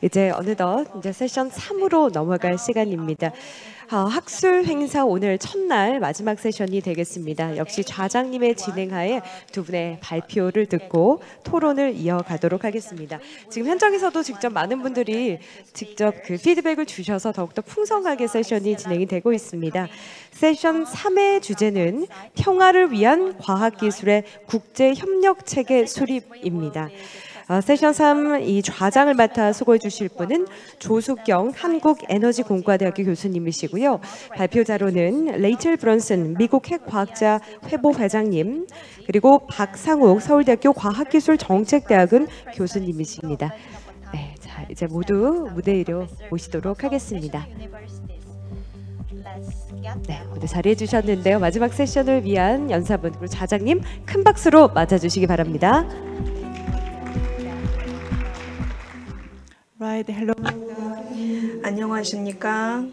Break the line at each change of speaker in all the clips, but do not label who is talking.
이제 어느덧 이제 세션 3으로 넘어갈 시간입니다. 학술 행사 오늘 첫날 마지막 세션이 되겠습니다. 역시 좌장님의 진행하에 두 분의 발표를 듣고 토론을 이어가도록 하겠습니다. 지금 현장에서도 직접 많은 분들이 직접 그 피드백을 주셔서 더욱더 풍성하게 세션이 진행이 되고 있습니다. 세션 3의 주제는 평화를 위한 과학기술의 국제협력체계 수립입니다. 세션 3 이 좌장을 맡아 수고해 주실 분은 조숙경 한국에너지공과대학교 교수님이시고요. 발표자로는 레이첼 브런슨 미국 핵과학자 회보 회장님, 그리고 박상욱 서울대학교 과학기술정책대학원 교수님이십니다. 네, 자 이제 모두 무대 위로 모시도록 하겠습니다. 네, 모두 자리해 주셨는데요. 마지막 세션을 위한 연사분 그리고 좌장님 큰 박수로 맞아주시기 바랍니다.
Right, hello. 안녕하십니까?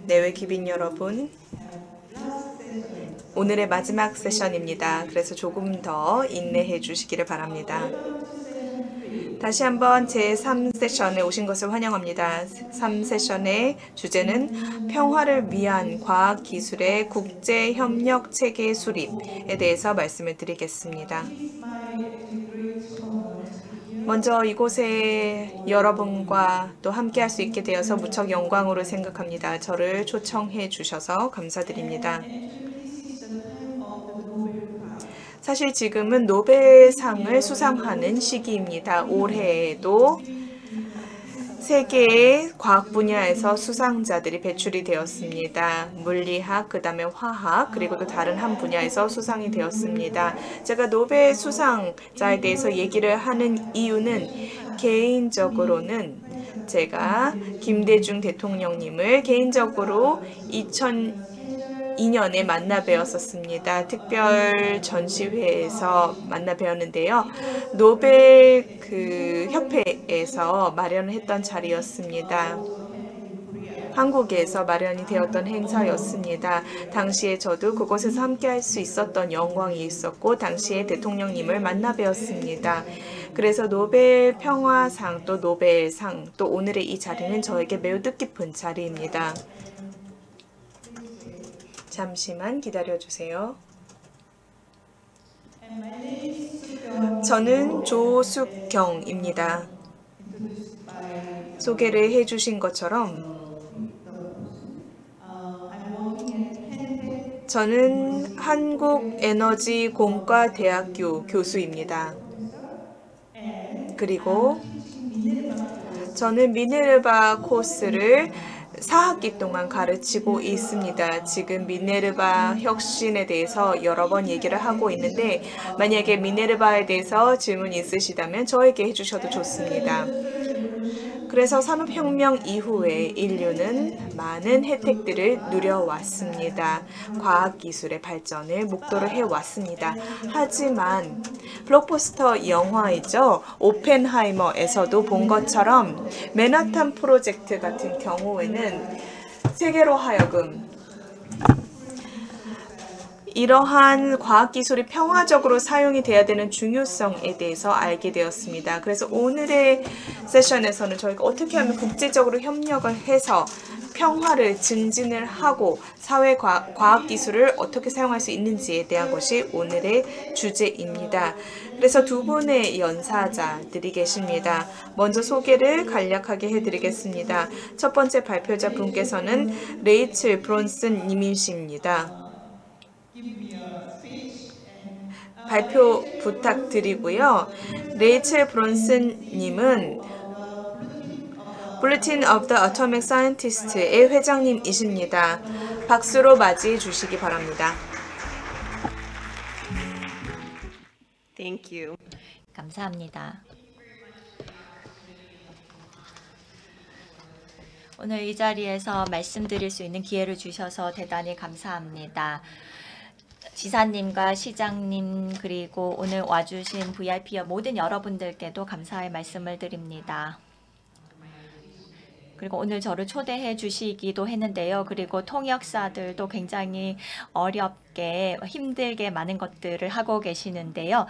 내외 귀빈 여러분. 오늘의 마지막 세션입니다. 그래서 조금 더 인내해 주시기를 바랍니다. 다시 한번 제3세션에 오신 것을 환영합니다. 3세션의 주제는 평화를 위한 과학기술의 국제협력체계 수립에 대해서 말씀을 드리겠습니다. 먼저 이곳에 여러분과 또 함께 할 수 있게 되어서 무척 영광으로 생각합니다. 저를 초청해 주셔서 감사드립니다. 사실 지금은 노벨상을 수상하는 시기입니다. 올해에도 세계의 과학 분야에서 수상자들이 배출이 되었습니다. 물리학, 그 다음에 화학, 그리고 또 다른 한 분야에서 수상이 되었습니다. 제가 노벨 수상자에 대해서 얘기를 하는 이유는 개인적으로는 제가 김대중 대통령님을 개인적으로 2002년에 만나 뵈었었습니다. 특별 전시회에서 만나 뵈었는데요. 노벨 협회에서 마련을 했던 자리였습니다. 한국에서 마련이 되었던 행사였습니다. 당시에 저도 그곳에서 함께 할 수 있었던 영광이 있었고 당시에 대통령님을 만나 뵈었습니다. 그래서 노벨 평화상 또 노벨상 또 오늘의 이 자리는 저에게 매우 뜻깊은 자리입니다. 잠시만 기다려주세요. 저는 조숙경입니다. 소개를 해주신 것처럼 저는 한국에너지공과대학교 교수입니다. 그리고 저는 미네르바 코스를 4학기 동안 가르치고 있습니다. 지금 미네르바 혁신에 대해서 여러 번 얘기를 하고 있는데 만약에 미네르바에 대해서 질문이 있으시다면 저에게 해주셔도 좋습니다. 그래서 산업혁명 이후에 인류는 많은 혜택들을 누려왔습니다. 과학기술의 발전을 목도로 해왔습니다. 하지만 블록버스터 영화이죠. 오펜하이머에서도 본 것처럼 맨하탄 프로젝트 같은 경우에는 세계로 하여금 이러한 과학기술이 평화적으로 사용이 돼야 되는 중요성에 대해서 알게 되었습니다. 그래서 오늘의 세션에서는 저희가 어떻게 하면 국제적으로 협력을 해서 평화를 증진을 하고 사회 과학기술을 어떻게 사용할 수 있는지에 대한 것이 오늘의 주제입니다. 그래서 두 분의 연사자들이 계십니다. 먼저 소개를 간략하게 해드리겠습니다. 첫 번째 발표자 분께서는 레이첼 브론슨 님이십니다. 발표 부탁드리고요. 레이첼 브론슨 님은 Bulletin of the Atomic Scientist의 회장님이십니다. 박수로 맞이해 주시기 바랍니다.
Thank you. 감사합니다. 오늘 이 자리에서 말씀드릴 수 있는 기회를 주셔서 대단히 감사합니다. 지사님과 시장님 그리고 오늘 와주신 VIP 모든 여러분들께도 감사의 말씀을 드립니다. 그리고 오늘 저를 초대해 주시기도 했는데요. 그리고 통역사들도 굉장히 어렵게 힘들게 많은 것들을 하고 계시는데요.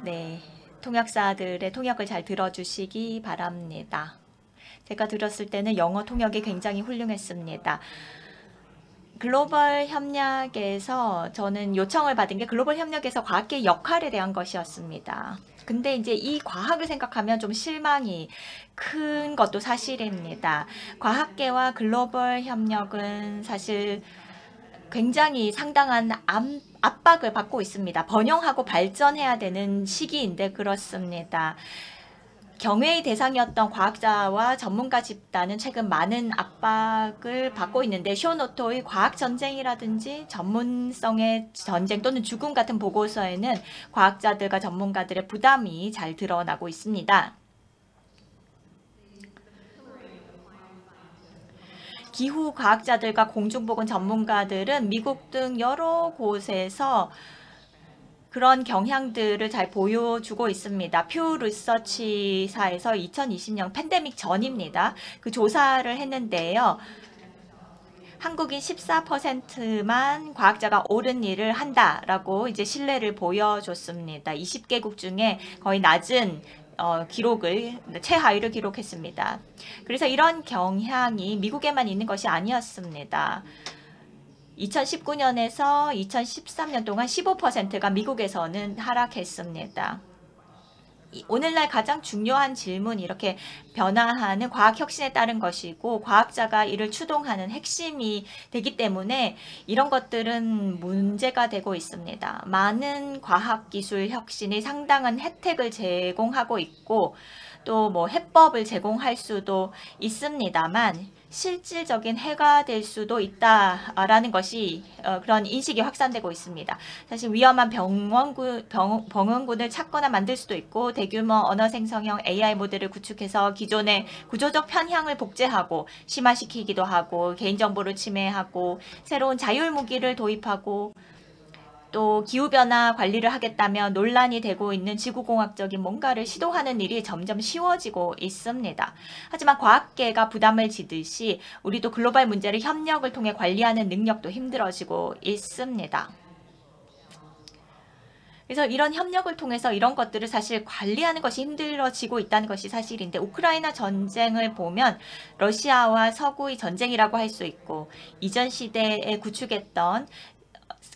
네, 통역사들의 통역을 잘 들어주시기 바랍니다. 제가 들었을 때는 영어 통역이 굉장히 훌륭했습니다. 글로벌 협력에서 저는 요청을 받은 게 글로벌 협력에서 과학계의 역할에 대한 것이었습니다. 근데 이제 이 과학을 생각하면 좀 실망이 큰 것도 사실입니다. 과학계와 글로벌 협력은 사실 굉장히 상당한 압박을 받고 있습니다. 번영하고 발전해야 되는 시기인데 그렇습니다. 경외의 대상이었던 과학자와 전문가 집단은 최근 많은 압박을 받고 있는데 쇼노토의 과학 전쟁이라든지 전문성의 전쟁 또는 죽음 같은 보고서에는 과학자들과 전문가들의 부담이 잘 드러나고 있습니다. 기후 과학자들과 공중보건 전문가들은 미국 등 여러 곳에서 그런 경향들을 잘 보여주고 있습니다. 퓨 리서치사에서 2020년 팬데믹 전입니다. 그 조사를 했는데요. 한국인 14%만 과학자가 옳은 일을 한다라고 이제 신뢰를 보여줬습니다. 20개국 중에 거의 낮은 기록을 최하위를 기록했습니다. 그래서 이런 경향이 미국에만 있는 것이 아니었습니다. 2019년에서 2013년 동안 15%가 미국에서는 하락했습니다. 오늘날 가장 중요한 질문이 이렇게 변화하는 과학 혁신에 따른 것이고 과학자가 이를 추동하는 핵심이 되기 때문에 이런 것들은 문제가 되고 있습니다. 많은 과학기술 혁신이 상당한 혜택을 제공하고 있고 또 뭐 해법을 제공할 수도 있습니다만 실질적인 해가 될 수도 있다라는 것이 그런 인식이 확산되고 있습니다. 사실 위험한 병원군을 찾거나 만들 수도 있고 대규모 언어 생성형 AI 모델을 구축해서 기존의 구조적 편향을 복제하고 심화시키기도 하고 개인정보를 침해하고 새로운 자율무기를 도입하고 또 기후변화 관리를 하겠다며 논란이 되고 있는 지구공학적인 뭔가를 시도하는 일이 점점 쉬워지고 있습니다. 하지만 과학계가 부담을 지듯이 우리도 글로벌 문제를 협력을 통해 관리하는 능력도 힘들어지고 있습니다. 그래서 이런 협력을 통해서 이런 것들을 사실 관리하는 것이 힘들어지고 있다는 것이 사실인데 우크라이나 전쟁을 보면 러시아와 서구의 전쟁이라고 할 수 있고 이전 시대에 구축했던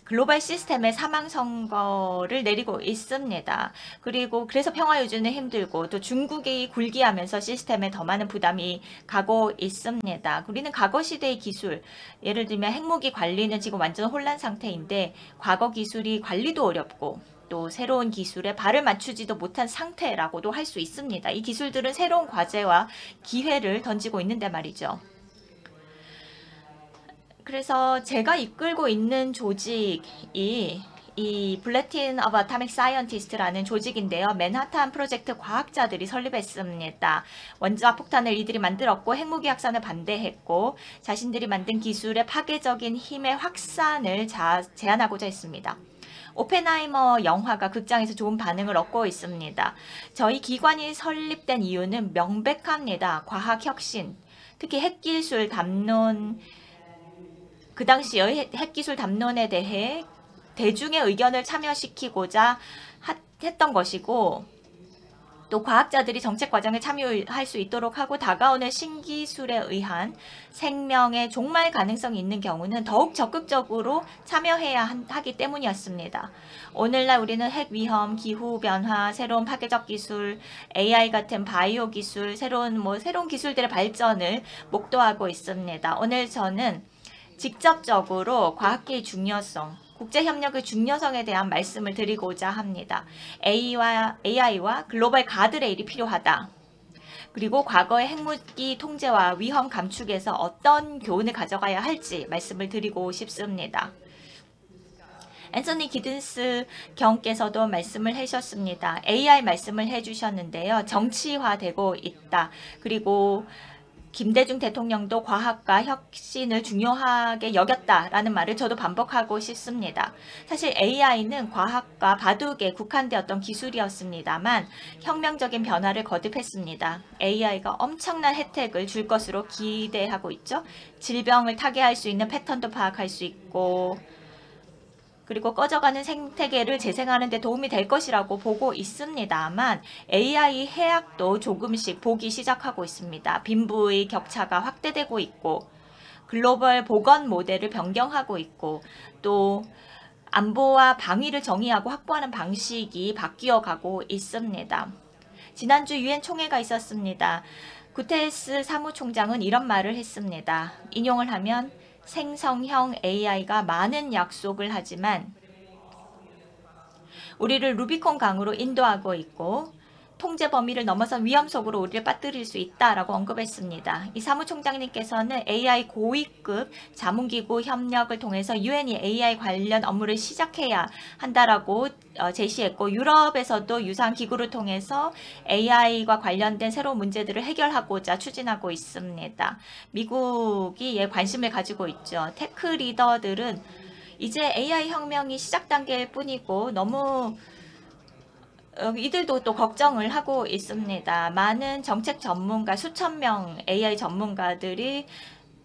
글로벌 시스템의 사망 선고를 내리고 있습니다. 그리고 그래서 평화 유지는 힘들고 또 중국이 굴기하면서 시스템에 더 많은 부담이 가고 있습니다. 우리는 과거 시대의 기술, 예를 들면 핵무기 관리는 지금 완전 혼란 상태인데 과거 기술이 관리도 어렵고 또 새로운 기술에 발을 맞추지도 못한 상태라고도 할 수 있습니다. 이 기술들은 새로운 과제와 기회를 던지고 있는데 말이죠. 그래서 제가 이끌고 있는 조직이 이 Bulletin of Atomic Scientist라는 조직인데요. 맨하탄 프로젝트 과학자들이 설립했습니다. 원자 폭탄을 이들이 만들었고 핵무기 확산을 반대했고 자신들이 만든 기술의 파괴적인 힘의 확산을 제한하고자 했습니다. 오펜하이머 영화가 극장에서 좋은 반응을 얻고 있습니다. 저희 기관이 설립된 이유는 명백합니다. 과학혁신, 특히 핵기술 담론, 그 당시의 핵기술 담론에 대해 대중의 의견을 참여시키고자 했던 것이고 또 과학자들이 정책 과정에 참여할 수 있도록 하고 다가오는 신기술에 의한 생명의 종말 가능성이 있는 경우는 더욱 적극적으로 참여해야 하기 때문이었습니다. 오늘날 우리는 핵위험, 기후변화, 새로운 파괴적 기술, AI 같은 바이오 기술, 새로운 기술들의 발전을 목도하고 있습니다. 오늘 저는 직접적으로 과학계의 중요성, 국제협력의 중요성에 대한 말씀을 드리고자 합니다. AI와 글로벌 가드레일이 필요하다. 그리고 과거의 핵무기 통제와 위험 감축에서 어떤 교훈을 가져가야 할지 말씀을 드리고 싶습니다. 앤서니 기든스 경께서도 말씀을 하셨습니다. AI 말씀을 해주셨는데요. 정치화되고 있다. 그리고 김대중 대통령도 과학과 혁신을 중요하게 여겼다라는 말을 저도 반복하고 싶습니다. 사실 AI는 과학과 바둑에 국한되었던 기술이었습니다만 혁명적인 변화를 거듭했습니다. AI가 엄청난 혜택을 줄 것으로 기대하고 있죠. 질병을 타개할 수 있는 패턴도 파악할 수 있고 그리고 꺼져가는 생태계를 재생하는 데 도움이 될 것이라고 보고 있습니다만 AI 해악도 조금씩 보기 시작하고 있습니다. 빈부의 격차가 확대되고 있고 글로벌 보건 모델을 변경하고 있고 또 안보와 방위를 정의하고 확보하는 방식이 바뀌어 가고 있습니다. 지난주 유엔 총회가 있었습니다. 구테레스 사무총장은 이런 말을 했습니다. 인용을 하면 생성형 AI가 많은 약속을 하지만 우리를 루비콘 강으로 인도하고 있고 통제 범위를 넘어선 위험 속으로 우리를 빠뜨릴 수 있다라고 언급했습니다. 이 사무총장님께서는 AI 고위급 자문기구 협력을 통해서 유엔이 AI 관련 업무를 시작해야 한다라고 제시했고 유럽에서도 유사한 기구를 통해서 AI와 관련된 새로운 문제들을 해결하고자 추진하고 있습니다. 미국이 이에 관심을 가지고 있죠. 테크 리더들은 이제 AI 혁명이 시작 단계일 뿐이고 너무 이들도 또 걱정을 하고 있습니다. 많은 정책 전문가, 수천 명 AI 전문가들이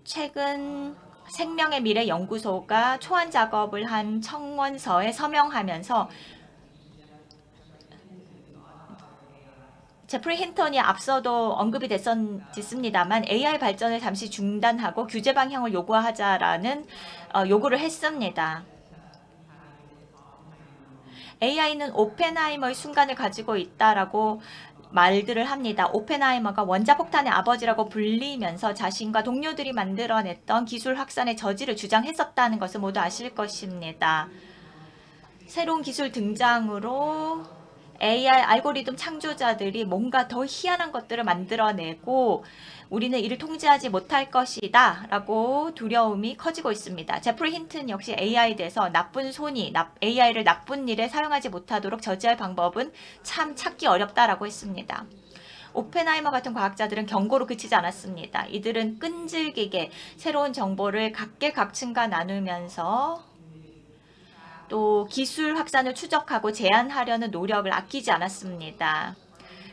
최근 생명의 미래 연구소가 초안 작업을 한 청원서에 서명하면서 제프리 힌턴이 앞서도 언급이 됐습니다만 AI 발전을 잠시 중단하고 규제 방향을 요구하자라는 요구를 했습니다. AI는 오펜하이머의 순간을 가지고 있다라고 말들을 합니다. 오펜하이머가 원자폭탄의 아버지라고 불리면서 자신과 동료들이 만들어냈던 기술 확산의 저지를 주장했었다는 것을 모두 아실 것입니다. 새로운 기술 등장으로 AI 알고리즘 창조자들이 뭔가 더 희한한 것들을 만들어내고 우리는 이를 통제하지 못할 것이다 라고 두려움이 커지고 있습니다. 제프리 힌튼 역시 AI에 대해서 나쁜 손이 AI를 나쁜 일에 사용하지 못하도록 저지할 방법은 참 찾기 어렵다라고 했습니다. 오펜하이머 같은 과학자들은 경고로 그치지 않았습니다. 이들은 끈질기게 새로운 정보를 각계각층과 나누면서 또 기술 확산을 추적하고 제한하려는 노력을 아끼지 않았습니다.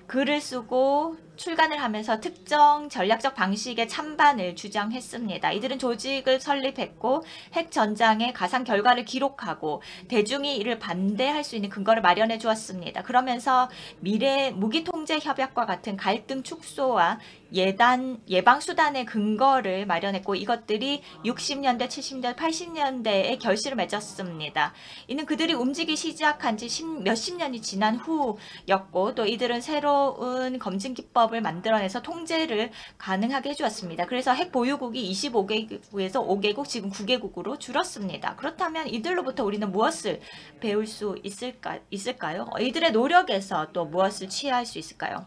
글을 쓰고 출간을 하면서 특정 전략적 방식의 찬반을 주장했습니다. 이들은 조직을 설립했고 핵 전장의 가상 결과를 기록하고 대중이 이를 반대할 수 있는 근거를 마련해 주었습니다. 그러면서 미래 무기 통제 협약과 같은 갈등 축소와 예방 수단의 근거를 마련했고 이것들이 60년대, 70년대, 80년대에 결실을 맺었습니다. 이는 그들이 움직이기 시작한 지 몇십 년이 지난 후였고 또 이들은 새로운 검증 기법을 만들어내서 통제를 가능하게 해주었습니다. 그래서 핵 보유국이 25개국에서 5개국, 지금 9개국으로 줄었습니다. 그렇다면 이들로부터 우리는 무엇을 배울 수 있을까요? 이들의 노력에서 또 무엇을 취할 수 있을까요?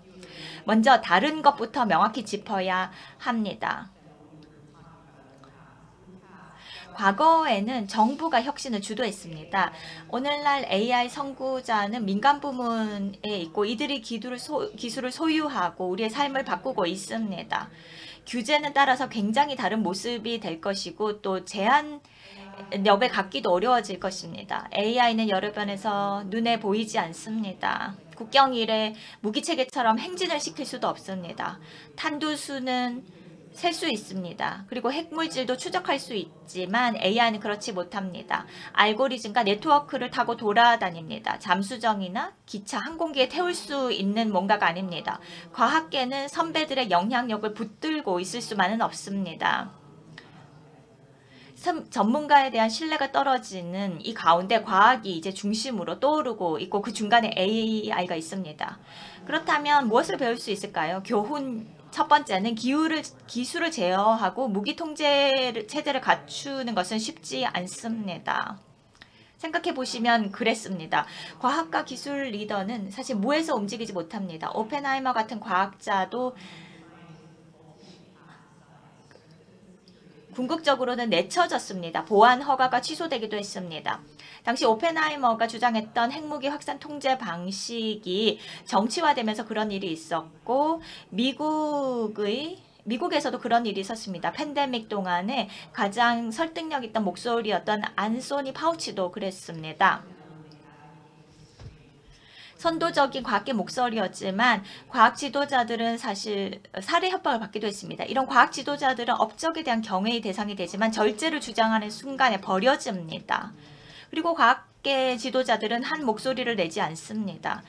먼저 다른 것부터 명확히 짚어야 합니다. 과거에는 정부가 혁신을 주도했습니다. 오늘날 AI 선구자는 민간 부문에 있고 이들이 기술을 소유하고 우리의 삶을 바꾸고 있습니다. 규제는 따라서 굉장히 다른 모습이 될 것이고 또 제한력을 갖기도 어려워질 것입니다. AI는 여러 변에서 눈에 보이지 않습니다. 국경 일에 무기체계처럼 행진을 시킬 수도 없습니다. 탄두수는 셀 수 있습니다. 그리고 핵물질도 추적할 수 있지만 AI는 그렇지 못합니다. 알고리즘과 네트워크를 타고 돌아다닙니다. 잠수정이나 기차, 항공기에 태울 수 있는 뭔가가 아닙니다. 과학계는 선배들의 영향력을 붙들고 있을 수만은 없습니다. 전문가에 대한 신뢰가 떨어지는 이 가운데 과학이 이제 중심으로 떠오르고 있고 그 중간에 AI가 있습니다. 그렇다면 무엇을 배울 수 있을까요? 교훈 첫 번째는 기술을 제어하고 무기 통제 체제를 갖추는 것은 쉽지 않습니다. 생각해 보시면 그랬습니다. 과학과 기술 리더는 사실 무에서 움직이지 못합니다. 오펜하이머 같은 과학자도 궁극적으로는 내쳐졌습니다. 보안 허가가 취소되기도 했습니다. 당시 오펜하이머가 주장했던 핵무기 확산 통제 방식이 정치화되면서 그런 일이 있었고 미국에서도 그런 일이 있었습니다. 팬데믹 동안에 가장 설득력 있던 목소리였던 안소니 파우치도 그랬습니다. 선도적인 과학계 목소리였지만 과학 지도자들은 사실 살해 협박을 받기도 했습니다. 이런 과학 지도자들은 업적에 대한 경외의 대상이 되지만 절제를 주장하는 순간에 버려집니다. 그리고 과학계 지도자들은 한 목소리를 내지 않습니다.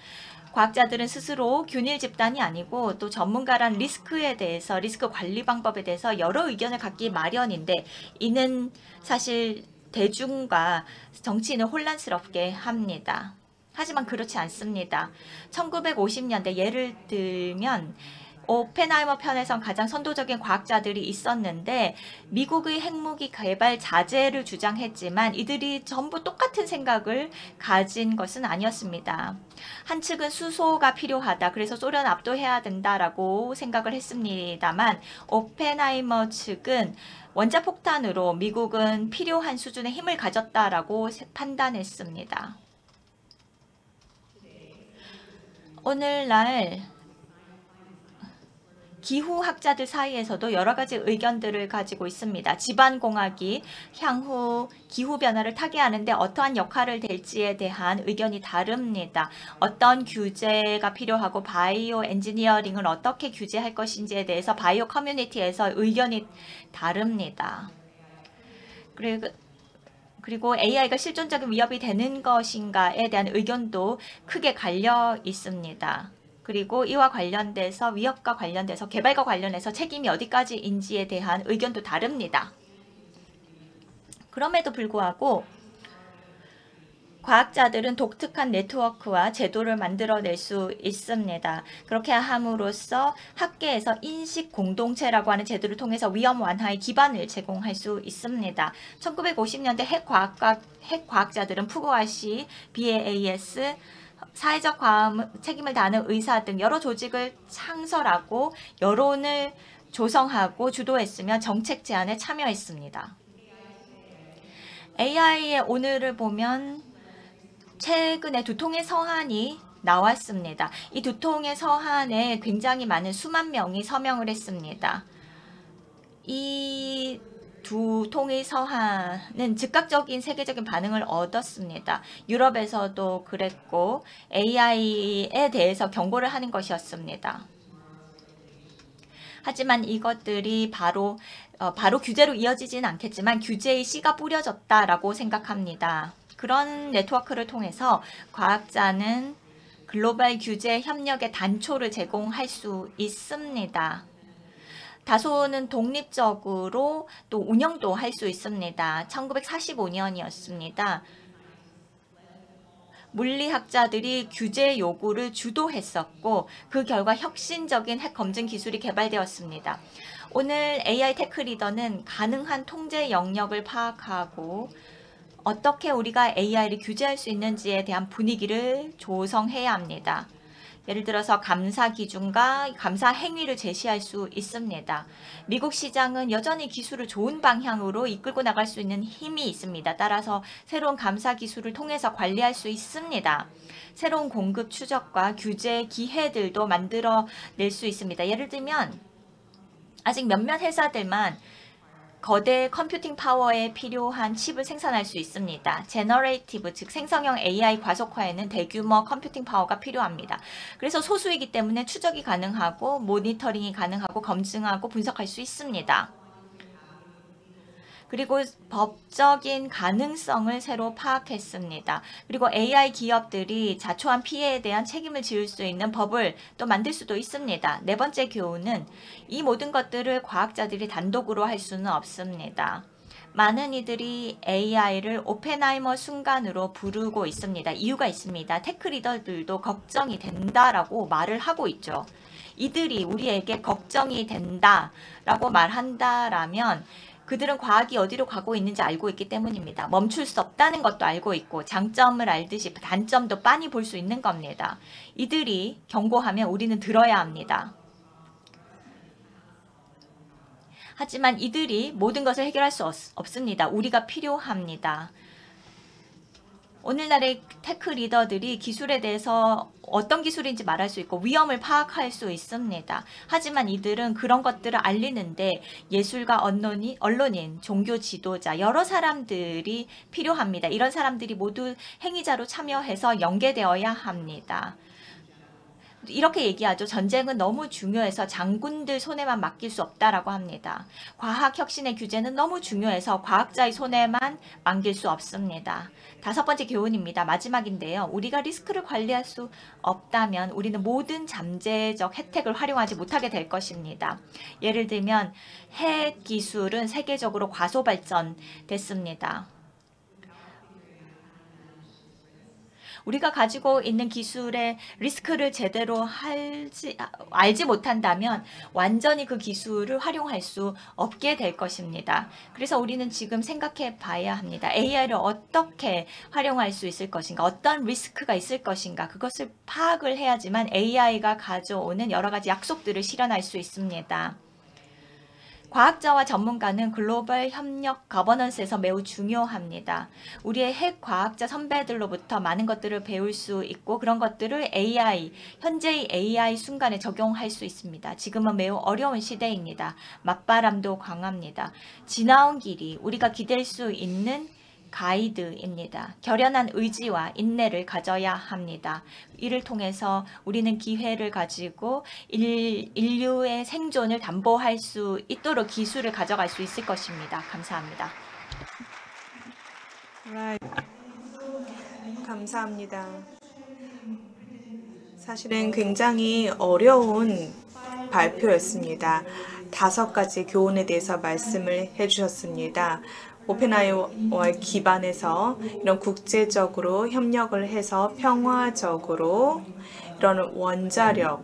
과학자들은 스스로 균일 집단이 아니고 또 전문가란 리스크에 대해서, 리스크 관리 방법에 대해서 여러 의견을 갖기 마련인데, 이는 사실 대중과 정치인을 혼란스럽게 합니다. 하지만 그렇지 않습니다. 1950년대 예를 들면 오펜하이머 편에선 가장 선도적인 과학자들이 있었는데 미국의 핵무기 개발 자제를 주장했지만 이들이 전부 똑같은 생각을 가진 것은 아니었습니다. 한 측은 수소가 필요하다, 그래서 소련 압도해야 된다라고 생각을 했습니다만 오펜하이머 측은 원자폭탄으로 미국은 필요한 수준의 힘을 가졌다라고 판단했습니다. 오늘날 기후학자들 사이에서도 여러 가지 의견들을 가지고 있습니다. 지반공학이 향후 기후변화를 타개하는데 어떠한 역할을 댈지에 대한 의견이 다릅니다. 어떤 규제가 필요하고 바이오 엔지니어링을 어떻게 규제할 것인지에 대해서 바이오 커뮤니티에서 의견이 다릅니다. 그리고 AI가 실존적인 위협이 되는 것인가에 대한 의견도 크게 갈려 있습니다. 그리고 이와 관련돼서 위협과 관련돼서 개발과 관련해서 책임이 어디까지인지에 대한 의견도 다릅니다. 그럼에도 불구하고 과학자들은 독특한 네트워크와 제도를 만들어낼 수 있습니다. 그렇게 함으로써 학계에서 인식 공동체라고 하는 제도를 통해서 위험 완화의 기반을 제공할 수 있습니다. 1950년대 핵과학자들은 푸구아시, BAAS, 사회적 책임을 다하는 의사 등 여러 조직을 창설하고 여론을 조성하고 주도했으며 정책 제안에 참여했습니다. AI의 오늘을 보면 최근에 두 통의 서한이 나왔습니다. 이 두 통의 서한에 굉장히 많은 수만 명이 서명을 했습니다. 이 두 통의 서한은 즉각적인 세계적인 반응을 얻었습니다. 유럽에서도 그랬고 AI에 대해서 경고를 하는 것이었습니다. 하지만 이것들이 바로 규제로 이어지지는 않겠지만 규제의 씨가 뿌려졌다라고 생각합니다. 그런 네트워크를 통해서 과학자는 글로벌 규제 협력의 단초를 제공할 수 있습니다. 다소는 독립적으로 또 운영도 할 수 있습니다. 1945년이었습니다. 물리학자들이 규제 요구를 주도했었고 그 결과 혁신적인 핵 검증 기술이 개발되었습니다. 오늘 AI 테크 리더는 가능한 통제 영역을 파악하고 어떻게 우리가 AI를 규제할 수 있는지에 대한 분위기를 조성해야 합니다. 예를 들어서 감사 기준과 감사 행위를 제시할 수 있습니다. 미국 시장은 여전히 기술을 좋은 방향으로 이끌고 나갈 수 있는 힘이 있습니다. 따라서 새로운 감사 기술을 통해서 관리할 수 있습니다. 새로운 공급 추적과 규제 기회들도 만들어낼 수 있습니다. 예를 들면 아직 몇몇 회사들만 거대 컴퓨팅 파워에 필요한 칩을 생산할 수 있습니다. 제너레이티브, 즉 생성형 AI 과속화에는 대규모 컴퓨팅 파워가 필요합니다. 그래서 소수이기 때문에 추적이 가능하고 모니터링이 가능하고 검증하고 분석할 수 있습니다. 그리고 법적인 가능성을 새로 파악했습니다. 그리고 AI 기업들이 자초한 피해에 대한 책임을 지을 수 있는 법을 또 만들 수도 있습니다. 네 번째 교훈은 이 모든 것들을 과학자들이 단독으로 할 수는 없습니다. 많은 이들이 AI를 오펜하이머 순간으로 부르고 있습니다. 이유가 있습니다. 테크 리더들도 걱정이 된다라고 말을 하고 있죠. 이들이 우리에게 걱정이 된다라고 말한다라면 그들은 과학이 어디로 가고 있는지 알고 있기 때문입니다. 멈출 수 없다는 것도 알고 있고 장점을 알듯이 단점도 빤히 볼 수 있는 겁니다. 이들이 경고하면 우리는 들어야 합니다. 하지만 이들이 모든 것을 해결할 수 없습니다. 우리가 필요합니다. 오늘날의 테크 리더들이 기술에 대해서 어떤 기술인지 말할 수 있고 위험을 파악할 수 있습니다. 하지만 이들은 그런 것들을 알리는데 예술가, 언론인, 종교 지도자, 여러 사람들이 필요합니다. 이런 사람들이 모두 행위자로 참여해서 연계되어야 합니다. 이렇게 얘기하죠. 전쟁은 너무 중요해서 장군들 손에만 맡길 수 없다라고 합니다. 과학 혁신의 규제는 너무 중요해서 과학자의 손에만 맡길 수 없습니다. 5번째 교훈입니다. 마지막인데요. 우리가 리스크를 관리할 수 없다면 우리는 모든 잠재적 혜택을 활용하지 못하게 될 것입니다. 예를 들면 핵 기술은 세계적으로 과소 발전됐습니다. 우리가 가지고 있는 기술의 리스크를 제대로 알지 못한다면 완전히 그 기술을 활용할 수 없게 될 것입니다. 그래서 우리는 지금 생각해 봐야 합니다. AI를 어떻게 활용할 수 있을 것인가, 어떤 리스크가 있을 것인가, 그것을 파악을 해야지만 AI가 가져오는 여러 가지 약속들을 실현할 수 있습니다. 과학자와 전문가는 글로벌 협력 거버넌스에서 매우 중요합니다. 우리의 핵 과학자 선배들로부터 많은 것들을 배울 수 있고 그런 것들을 현재의 AI 순간에 적용할 수 있습니다. 지금은 매우 어려운 시대입니다. 맞바람도 강합니다. 지나온 길이 우리가 기댈 수 있는 가이드입니다. 결연한 의지와 인내를 가져야 합니다. 이를 통해서 우리는 기회를 가지고 인류의 생존을 담보할 수 있도록 기술을 가져갈 수 있을 것입니다. 감사합니다.
감사합니다. 사실은 굉장히 어려운 발표였습니다. 5가지 교훈에 대해서 말씀을 해주셨습니다. 오펜하이머에 기반해서 이런 국제적으로 협력을 해서 평화적으로 이런 원자력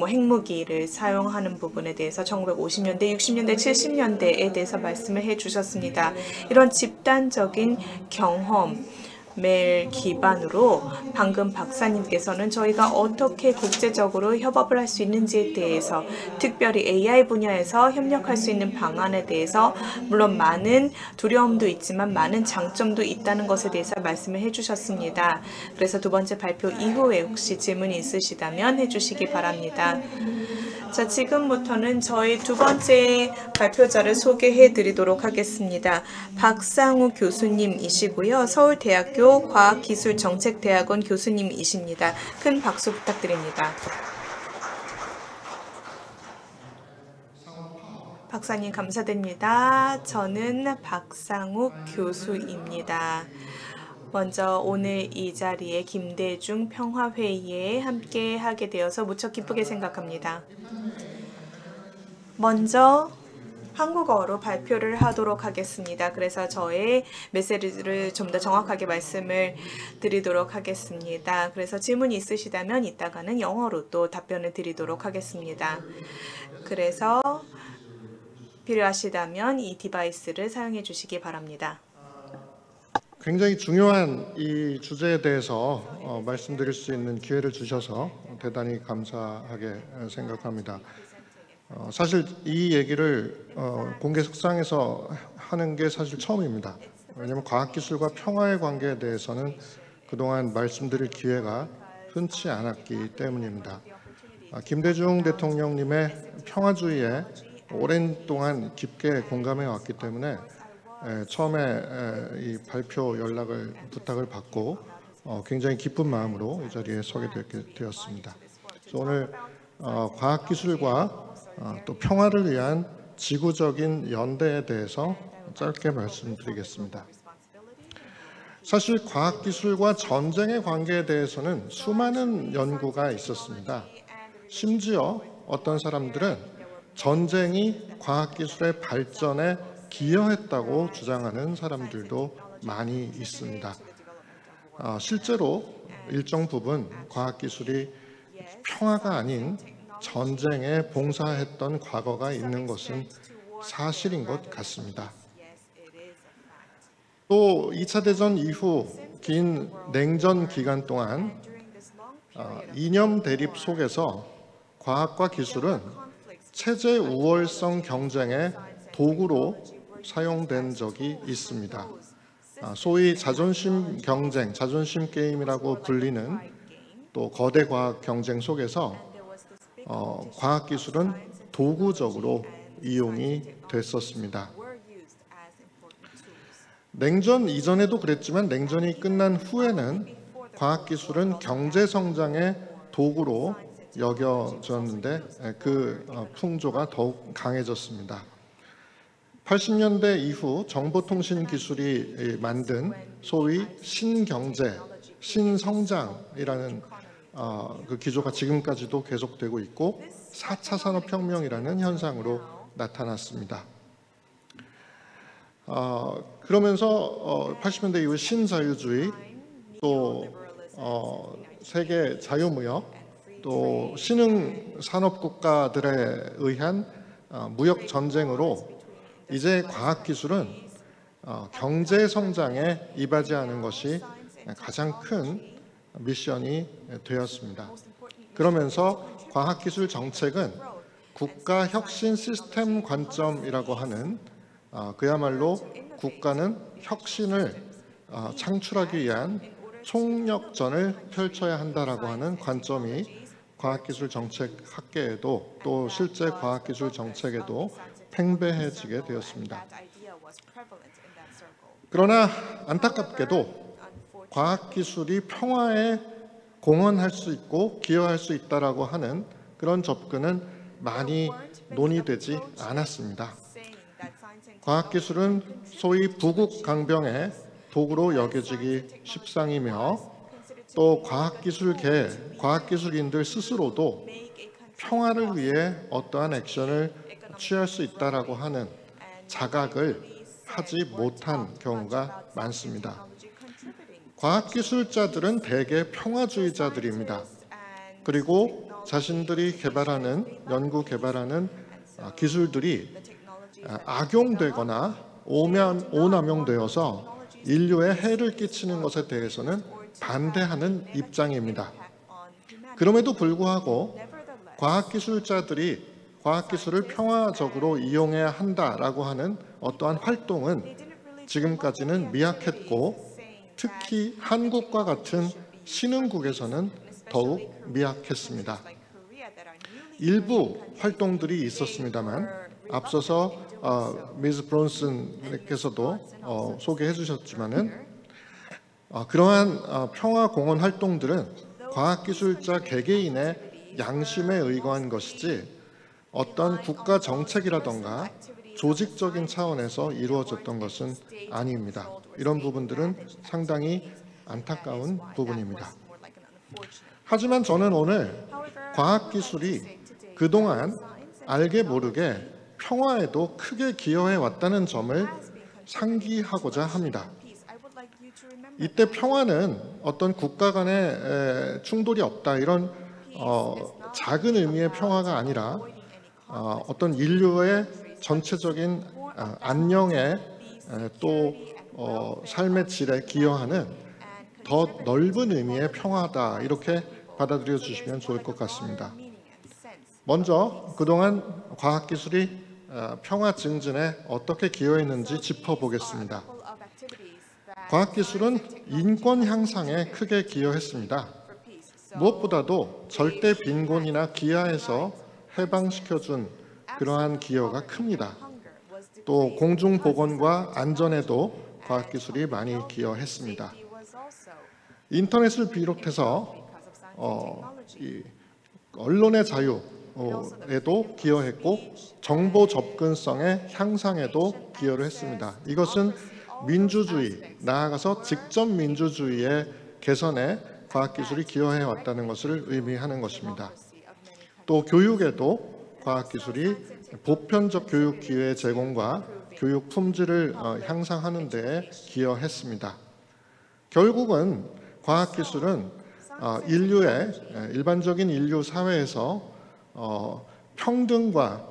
핵무기를 사용하는 부분에 대해서 1950년대, 60년대, 70년대에 대해서 말씀을 해주셨습니다. 이런 집단적인 경험을 기반으로 방금 박사님께서는 저희가 어떻게 국제적으로 협업을 할 수 있는지에 대해서, 특별히 AI 분야에서 협력할 수 있는 방안에 대해서 물론 많은 두려움도 있지만 많은 장점도 있다는 것에 대해서 말씀을 해주셨습니다. 그래서 2번째 발표 이후에 혹시 질문이 있으시다면 해주시기 바랍니다. 자, 지금부터는 저희 2번째 발표자를 소개해 드리도록 하겠습니다. 박상욱 교수님이시고요. 서울대학교 과학기술정책대학원 교수님이십니다. 큰 박수 부탁드립니다. 박사님 감사드립니다. 저는 박상욱 교수입니다. 먼저 오늘 이 자리에 김대중 평화회의에 함께 하게 되어서 무척 기쁘게 생각합니다. 먼저 한국어로 발표를 하도록 하겠습니다. 그래서 저의 메시지를 좀 더 정확하게 말씀을 드리도록 하겠습니다. 그래서 질문이 있으시다면 이따가는 영어로 또 답변을 드리도록 하겠습니다. 그래서 필요하시다면 이 디바이스를 사용해 주시기 바랍니다.
굉장히 중요한 이 주제에 대해서 말씀드릴 수 있는 기회를 주셔서 대단히 감사하게 생각합니다. 사실 이 얘기를 공개석상에서 하는 게 사실 처음입니다. 왜냐하면 과학기술과 평화의 관계에 대해서는 그동안 말씀드릴 기회가 흔치 않았기 때문입니다. 김대중 대통령님의 평화주의에 오랜 동안 깊게 공감해 왔기 때문에 처음에 이 발표 연락을 부탁을 받고 굉장히 기쁜 마음으로 이 자리에 서게 되었습니다. 그래서 오늘 과학기술과 또 평화를 위한 지구적인 연대에 대해서 짧게 말씀드리겠습니다. 사실 과학기술과 전쟁의 관계에 대해서는 수많은 연구가 있었습니다. 심지어 어떤 사람들은 전쟁이 과학기술의 발전에 기여했다고 주장하는 사람들도 많이 있습니다. 실제로 일정 부분 과학기술이 평화가 아닌 전쟁에 봉사했던 과거가 있는 것은 사실인 것 같습니다. 또 2차 대전 이후 긴 냉전 기간 동안 이념 대립 속에서 과학과 기술은 체제 우월성 경쟁의 도구로 사용된 적이 있습니다. 소위 자존심 경쟁, 자존심 게임이라고 불리는 또 거대 과학 경쟁 속에서 과학기술은 도구적으로 이용이 됐었습니다. 냉전 이전에도 그랬지만 냉전이 끝난 후에는 과학기술은 경제성장의 도구로 여겨졌는데 그 풍조가 더욱 강해졌습니다. 80년대 이후 정보통신 기술이 만든 소위 신경제, 신성장이라는 그 기조가 지금까지도 계속되고 있고 4차 산업혁명이라는 현상으로 나타났습니다. 그러면서 80년대 이후 신자유주의, 또 세계 자유무역, 또 신흥 산업 국가들에 의한 무역 전쟁으로 이제 과학기술은 경제 성장에 이바지하는 것이 가장 큰 미션이 되었습니다. 그러면서 과학기술 정책은 국가 혁신 시스템 관점이라고 하는 그야말로 국가는 혁신을 창출하기 위한 총력전을 펼쳐야 한다라고 하는 관점이 과학기술 정책 학계에도 또 실제 과학기술 정책에도 팽배해지게 되었습니다. 그러나 안타깝게도 과학기술이 평화에 공헌할 수 있고 기여할 수 있다라고 하는 그런 접근은 많이 논의되지 않았습니다. 과학기술은 소위 부국 강병의 도구로 여겨지기 십상이며 또 과학기술계, 과학기술인들 스스로도 평화를 위해 어떠한 액션을 취할 수 있다라고 하는 자각을 하지 못한 경우가 많습니다. 과학기술자들은 대개 평화주의자들입니다. 그리고 자신들이 개발하는, 연구 개발하는 기술들이 악용되거나 오남용되어서 인류에 해를 끼치는 것에 대해서는 반대하는 입장입니다. 그럼에도 불구하고 과학기술자들이 과학기술을 평화적으로 이용해야 한다라고 하는 어떠한 활동은 지금까지는 미약했고 특히 한국과 같은 신흥국에서는 더욱 미약했습니다. 일부 활동들이 있었습니다만 앞서서 미스 브론슨께서도 소개해 주셨지만은 그러한 평화 공헌 활동들은 과학기술자 개개인의 양심에 의거한 것이지 어떤 국가 정책이라던가 조직적인 차원에서 이루어졌던 것은 아닙니다. 이런 부분들은 상당히 안타까운 부분입니다. 하지만 저는 오늘 과학기술이 그동안 알게 모르게 평화에도 크게 기여해 왔다는 점을 상기하고자 합니다. 이때 평화는 어떤 국가 간의 충돌이 없다 이런 작은 의미의 평화가 아니라 어떤 인류의 전체적인 안녕에 또 삶의 질에 기여하는 더 넓은 의미의 평화다 이렇게 받아들여 주시면 좋을 것 같습니다. 먼저 그동안 과학기술이 평화 증진에 어떻게 기여했는지 짚어보겠습니다. 과학기술은 인권 향상에 크게 기여했습니다. 무엇보다도 절대 빈곤이나 기아에서 해방시켜준 그러한 기여가 큽니다. 또 공중보건과 안전에도 과학기술이 많이 기여했습니다. 인터넷을 비롯해서 언론의 자유에도 기여했고 정보 접근성의 향상에도 기여를 했습니다. 이것은 민주주의, 나아가서 직접 민주주의의 개선에 과학기술이 기여해 왔다는 것을 의미하는 것입니다. 또 교육에도 과학기술이 보편적 교육 기회 제공과 교육 품질을 향상하는 데 기여했습니다. 결국은 과학기술은 일반적인 인류 사회에서 평등과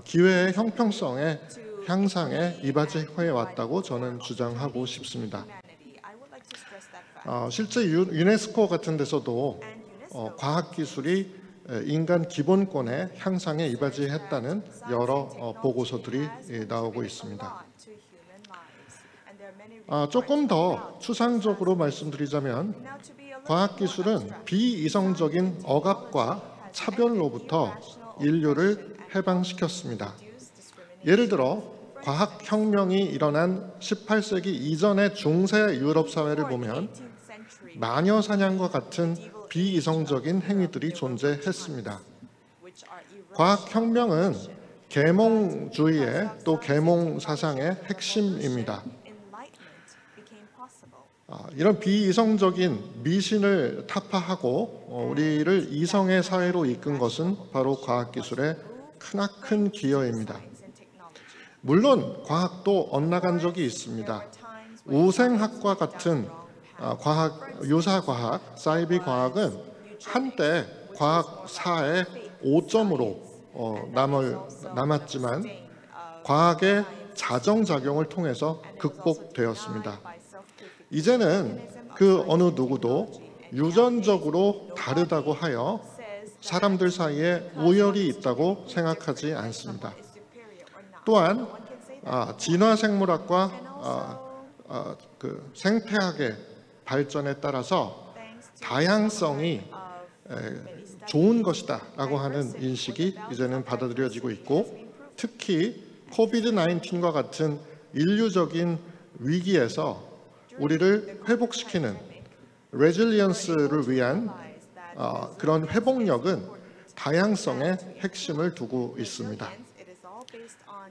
기회의 형평성의 향상에 이바지해 왔다고 저는 주장하고 싶습니다. 실제 유네스코 같은 데서도 과학기술이 인간 기본권의 향상에 이바지했다는 여러 보고서들이 나오고 있습니다. 조금 더 추상적으로 말씀드리자면 과학기술은 비이성적인 억압과 차별로부터 인류를 해방시켰습니다. 예를 들어 과학혁명이 일어난 18세기 이전의 중세 유럽 사회를 보면 마녀 사냥과 같은 비이성적인 행위들이 존재했습니다. 과학혁명은 계몽주의의 또 계몽 사상의 핵심입니다. 이런 비이성적인 미신을 타파하고 우리를 이성의 사회로 이끈 것은 바로 과학기술의 크나큰 기여입니다. 물론 과학도 엇나간 적이 있습니다. 우생학과 같은 유사과학, 사이비 과학은 한때 과학사의 5점으로 남았지만 과학의 자정작용을 통해서 극복되었습니다. 이제는 그 어느 누구도 유전적으로 다르다고 하여 사람들 사이에 우열이 있다고 생각하지 않습니다. 또한 진화생물학과 그 생태학의 발전에 따라서 다양성이 좋은 것이다 라고 하는 인식이 이제는 받아들여지고 있고, 특히 코비드-19과 같은 인류적인 위기에서 우리를 회복시키는 레질리언스를 위한 그런 회복력은 다양성의 핵심을 두고 있습니다.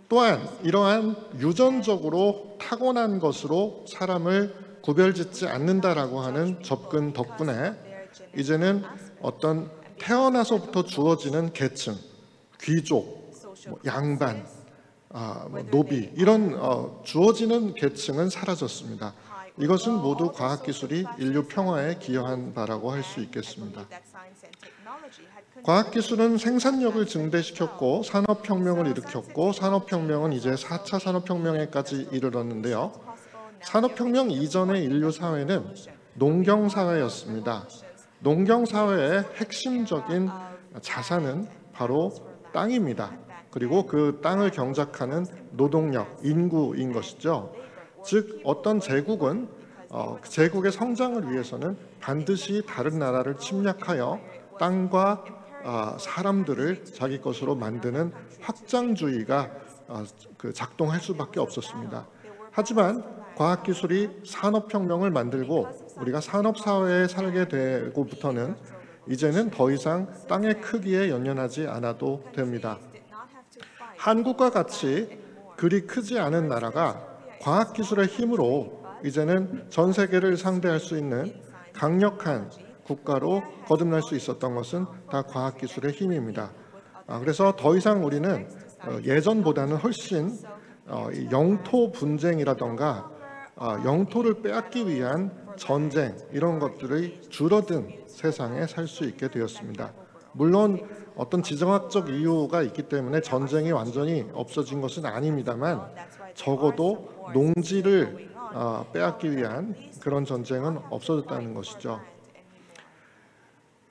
또한 이러한 유전적으로 타고난 것으로 사람을 구별짓지 않는다라고 하는 접근 덕분에 이제는 어떤 태어나서부터 주어지는 계층, 귀족, 양반, 노비 이런 주어지는 계층은 사라졌습니다. 이것은 모두 과학기술이 인류 평화에 기여한 바라고 할 수 있겠습니다. 과학기술은 생산력을 증대시켰고 산업혁명을 일으켰고, 산업혁명은 이제 4차 산업혁명에까지 이르렀는데요. 산업혁명 이전의 인류 사회는 농경사회였습니다. 농경사회의 핵심적인 자산은 바로 땅입니다. 그리고 그 땅을 경작하는 노동력, 인구인 것이죠. 즉 어떤 제국은 제국의 성장을 위해서는 반드시 다른 나라를 침략하여 땅과 사람들을 자기 것으로 만드는 확장주의가 작동할 수밖에 없었습니다. 하지만 과학기술이 산업혁명을 만들고 우리가 산업사회에 살게 되고부터는 이제는 더 이상 땅의 크기에 연연하지 않아도 됩니다. 한국과 같이 그리 크지 않은 나라가 과학기술의 힘으로 이제는 전 세계를 상대할 수 있는 강력한 국가로 거듭날 수 있었던 것은 다 과학기술의 힘입니다. 그래서 더 이상 우리는 예전보다는 훨씬 영토 분쟁이라던가 영토를 빼앗기 위한 전쟁 이런 것들이 줄어든 세상에 살 수 있게 되었습니다. 물론 어떤 지정학적 이유가 있기 때문에 전쟁이 완전히 없어진 것은 아닙니다만 적어도 농지를 빼앗기 위한 그런 전쟁은 없어졌다는 것이죠.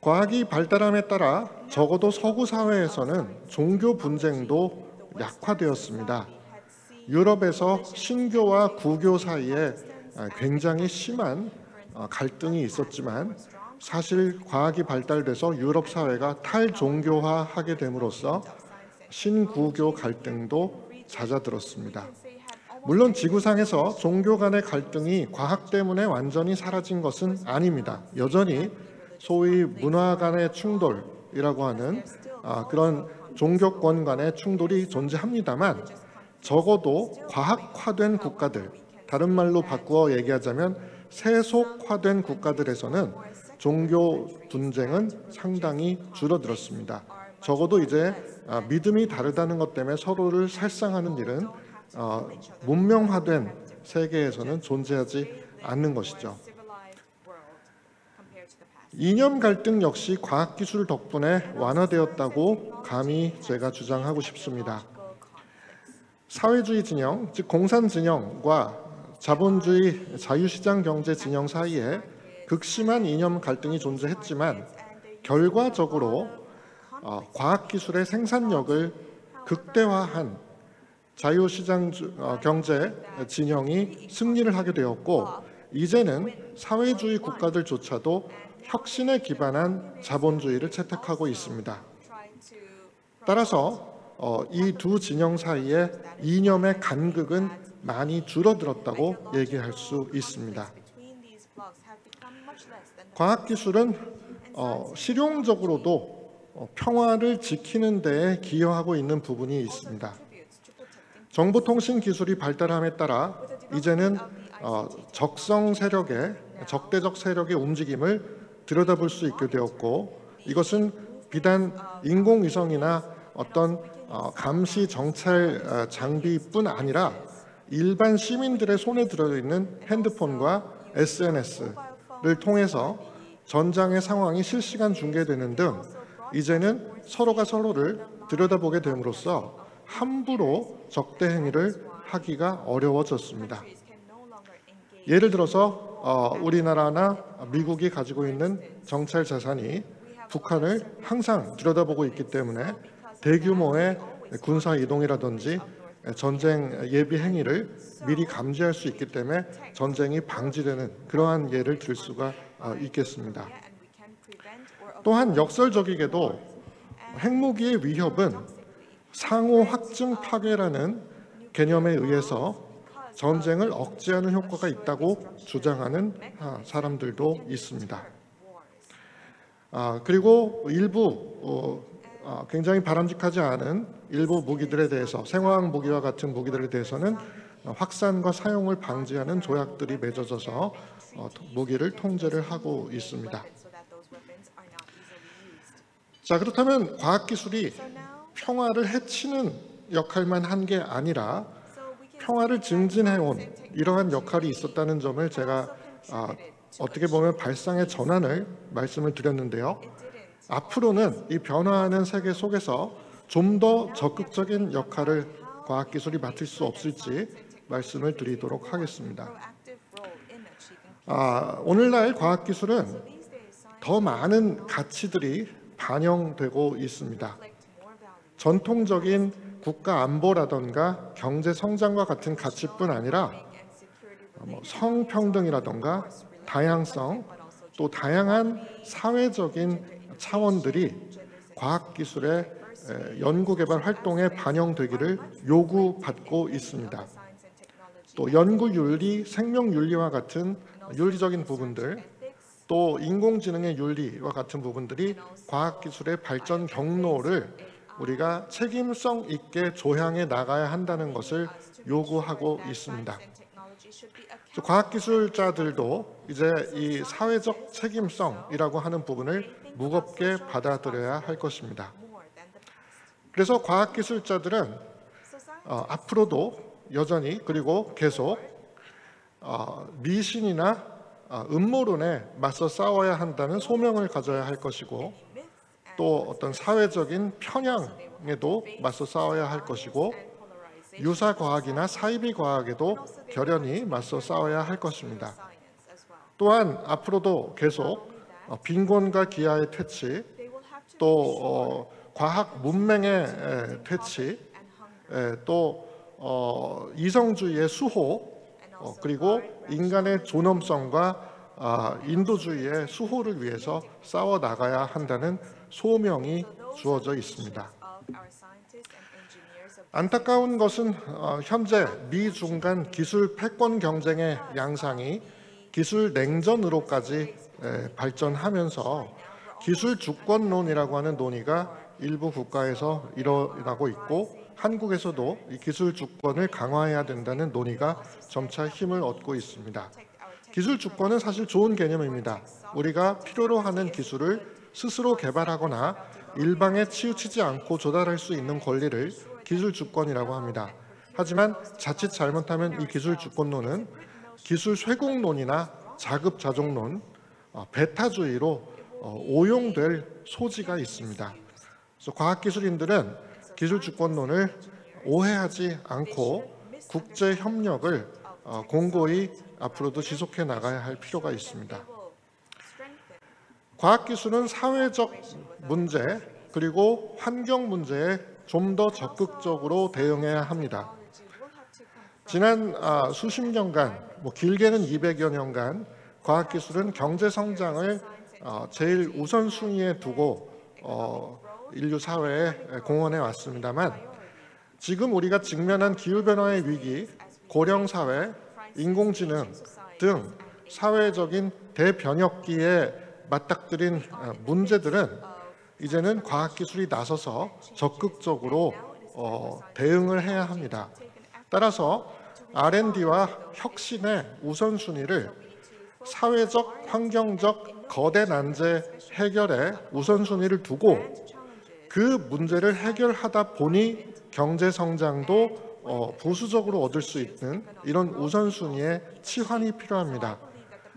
과학이 발달함에 따라 적어도 서구 사회에서는 종교 분쟁도 약화되었습니다. 유럽에서 신교와 구교 사이에 굉장히 심한 갈등이 있었지만 사실 과학이 발달돼서 유럽 사회가 탈종교화하게 됨으로써 신구교 갈등도 잦아들었습니다. 물론 지구상에서 종교 간의 갈등이 과학 때문에 완전히 사라진 것은 아닙니다. 여전히 소위 문화 간의 충돌이라고 하는 그런 종교권 간의 충돌이 존재합니다만 적어도 과학화된 국가들, 다른 말로 바꾸어 얘기하자면 세속화된 국가들에서는 종교 분쟁은 상당히 줄어들었습니다. 적어도 이제 믿음이 다르다는 것 때문에 서로를 살상하는 일은 문명화된 세계에서는 존재하지 않는 것이죠. 이념 갈등 역시 과학기술 덕분에 완화되었다고 감히 제가 주장하고 싶습니다. 사회주의 진영, 즉 공산 진영과 자본주의 자유시장 경제 진영 사이에 극심한 이념 갈등이 존재했지만 결과적으로 과학기술의 생산력을 극대화한 자유시장 경제 진영이 승리를 하게 되었고, 이제는 사회주의 국가들조차도 혁신에 기반한 자본주의를 채택하고 있습니다. 따라서 이 두 진영 사이의 이념의 간극은 많이 줄어들었다고 얘기할 수 있습니다. 과학기술은 실용적으로도 평화를 지키는 데에 기여하고 있는 부분이 있습니다. 정보통신 기술이 발달함에 따라 이제는 적성 세력의 적대적 세력의 움직임을 들여다볼 수 있게 되었고, 이것은 비단 인공위성이나 어떤 감시 정찰 장비뿐 아니라 일반 시민들의 손에 들어있는 핸드폰과 SNS를 통해서 전장의 상황이 실시간 중계되는 등 이제는 서로가 서로를 들여다보게 됨으로써 함부로 적대 행위를 하기가 어려워졌습니다. 예를 들어서 우리나라나 미국이 가지고 있는 정찰 자산이 북한을 항상 들여다보고 있기 때문에 대규모의 군사 이동이라든지 전쟁 예비 행위를 미리 감지할 수 있기 때문에 전쟁이 방지되는 그러한 예를 들 수가 있겠습니다. 또한 역설적이게도 핵무기의 위협은 상호 확증 파괴라는 개념에 의해서 전쟁을 억제하는 효과가 있다고 주장하는 사람들도 있습니다. 그리고 일부 굉장히 바람직하지 않은 일부 무기들에 대해서, 생화학 무기와 같은 무기들에 대해서는 확산과 사용을 방지하는 조약들이 맺어져서 무기를 통제를 하고 있습니다. 자, 그렇다면 과학기술이 평화를 해치는 역할만 한 게 아니라 평화를 증진해온 이러한 역할이 있었다는 점을 제가 어떻게 보면 발상의 전환을 말씀을 드렸는데요. 앞으로는 이 변화하는 세계 속에서 좀 더 적극적인 역할을 과학기술이 맡을 수 없을지 말씀을 드리도록 하겠습니다. 오늘날 과학기술은 더 많은 가치들이 반영되고 있습니다. 전통적인 국가 안보라던가 경제 성장과 같은 가치뿐 아니라 성평등이라던가 다양성, 또 다양한 사회적인 차원들이 과학기술의 연구개발 활동에 반영되기를 요구받고 있습니다. 또 연구윤리, 생명윤리와 같은 윤리적인 부분들, 또 인공지능의 윤리와 같은 부분들이 과학기술의 발전 경로를 우리가 책임성 있게 조향해 나가야 한다는 것을 요구하고 있습니다. 과학기술자들도 이제 이 사회적 책임성이라고 하는 부분을 무겁게 받아들여야 할 것입니다. 그래서 과학기술자들은 앞으로도 여전히 그리고 계속 미신이나 음모론에 맞서 싸워야 한다는 소명을 가져야 할 것이고, 또 어떤 사회적인 편향에도 맞서 싸워야 할 것이고, 유사과학이나 사이비과학에도 결연히 맞서 싸워야 할 것입니다. 또한 앞으로도 계속 빈곤과 기아의 퇴치, 또 과학 문맹의 퇴치, 또 이성주의의 수호, 그리고 인간의 존엄성과 인도주의의 수호를 위해서 싸워 나가야 한다는 소명이 주어져 있습니다. 안타까운 것은 현재 미중 간 기술 패권 경쟁의 양상이 기술 냉전으로까지 발전하면서 기술 주권론이라고 하는 논의가 일부 국가에서 일어나고 있고, 한국에서도 이 기술 주권을 강화해야 된다는 논의가 점차 힘을 얻고 있습니다. 기술 주권은 사실 좋은 개념입니다. 우리가 필요로 하는 기술을 스스로 개발하거나 일방에 치우치지 않고 조달할 수 있는 권리를 기술 주권이라고 합니다. 하지만 자칫 잘못하면 이 기술 주권론은 기술 쇠국론이나 자급자족론, 배타주의로 오용될 소지가 있습니다. 그래서 과학기술인들은 기술 주권론을 오해하지 않고 국제 협력을 공고히 앞으로도 지속해 나가야 할 필요가 있습니다. 과학기술은 사회적 문제 그리고 환경 문제에 좀 더 적극적으로 대응해야 합니다. 지난 수십 년간, 길게는 200여 년간 과학기술은 경제 성장을 제일 우선순위에 두고 인류 사회에 공헌해 왔습니다만, 지금 우리가 직면한 기후변화의 위기, 고령사회, 인공지능 등 사회적인 대변혁기에 맞닥뜨린 문제들은 이제는 과학기술이 나서서 적극적으로 대응을 해야 합니다. 따라서 R&D와 혁신의 우선순위를 사회적, 환경적 거대 난제 해결에 우선순위를 두고 그 문제를 해결하다 보니 경제 성장도 부수적으로 얻을 수 있는 이런 우선순위의 치환이 필요합니다.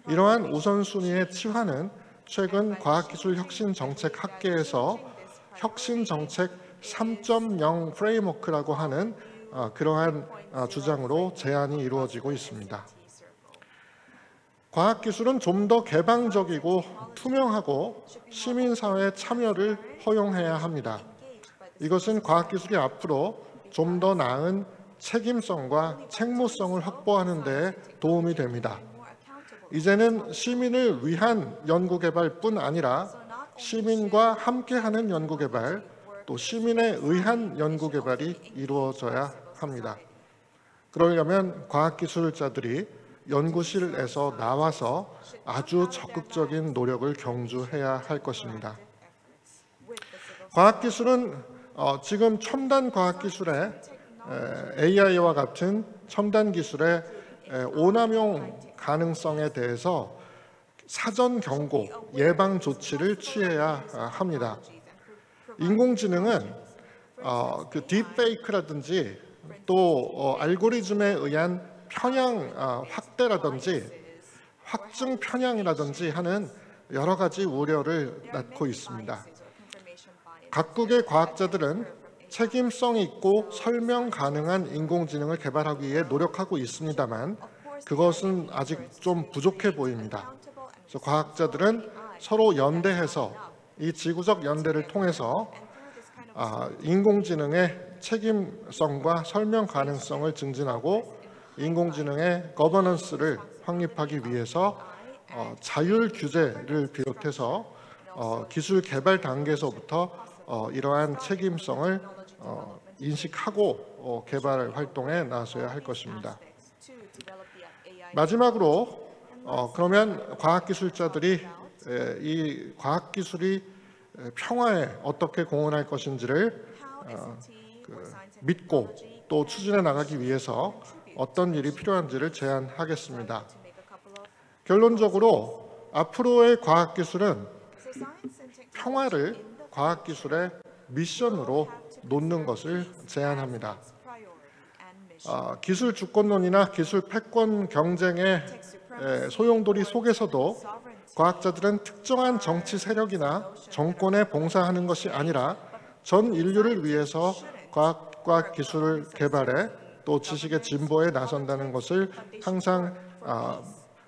이러한 우선순위의 치환은 최근 과학기술혁신정책학계에서 혁신정책 3.0 프레임워크라고 하는 그러한 주장으로 제안이 이루어지고 있습니다. 과학기술은 좀 더 개방적이고 투명하고 시민사회 참여를 허용해야 합니다. 이것은 과학기술이 앞으로 좀 더 나은 책임성과 책무성을 확보하는 데 도움이 됩니다. 이제는 시민을 위한 연구개발뿐 아니라 시민과 함께하는 연구개발, 또 시민에 의한 연구개발이 이루어져야 합니다. 그러려면 과학기술자들이 연구실에서 나와서 아주 적극적인 노력을 경주해야 할 것입니다. 과학기술은 지금 첨단 과학기술의 AI와 같은 첨단 기술의 오남용 가능성에 대해서 사전 경고, 예방 조치를 취해야 합니다. 인공지능은 그 딥페이크라든지 또 알고리즘에 의한 편향 확대라든지 확증 편향이라든지 하는 여러 가지 우려를 낳고 있습니다. 각국의 과학자들은 책임성 있고 설명 가능한 인공지능을 개발하기 위해 노력하고 있습니다만 그것은 아직 좀 부족해 보입니다. 그래서 과학자들은 서로 연대해서 이 지구적 연대를 통해서 인공지능의 책임성과 설명 가능성을 증진하고 인공지능의 거버넌스를 확립하기 위해서 자율 규제를 비롯해서 기술 개발 단계에서부터 이러한 책임성을 인식하고 개발 활동에 나서야 할 것입니다. 마지막으로 그러면 과학기술자들이 이 과학기술이 평화에 어떻게 공헌할 것인지를 믿고 또 추진해 나가기 위해서 어떤 일이 필요한지를 제안하겠습니다. 결론적으로 앞으로의 과학기술은 평화를 과학기술의 미션으로 놓는 것을 제안합니다. 기술 주권론이나 기술 패권 경쟁의 소용돌이 속에서도 과학자들은 특정한 정치 세력이나 정권에 봉사하는 것이 아니라 전 인류를 위해서 과학과 기술 개발에 또 지식의 진보에 나선다는 것을 항상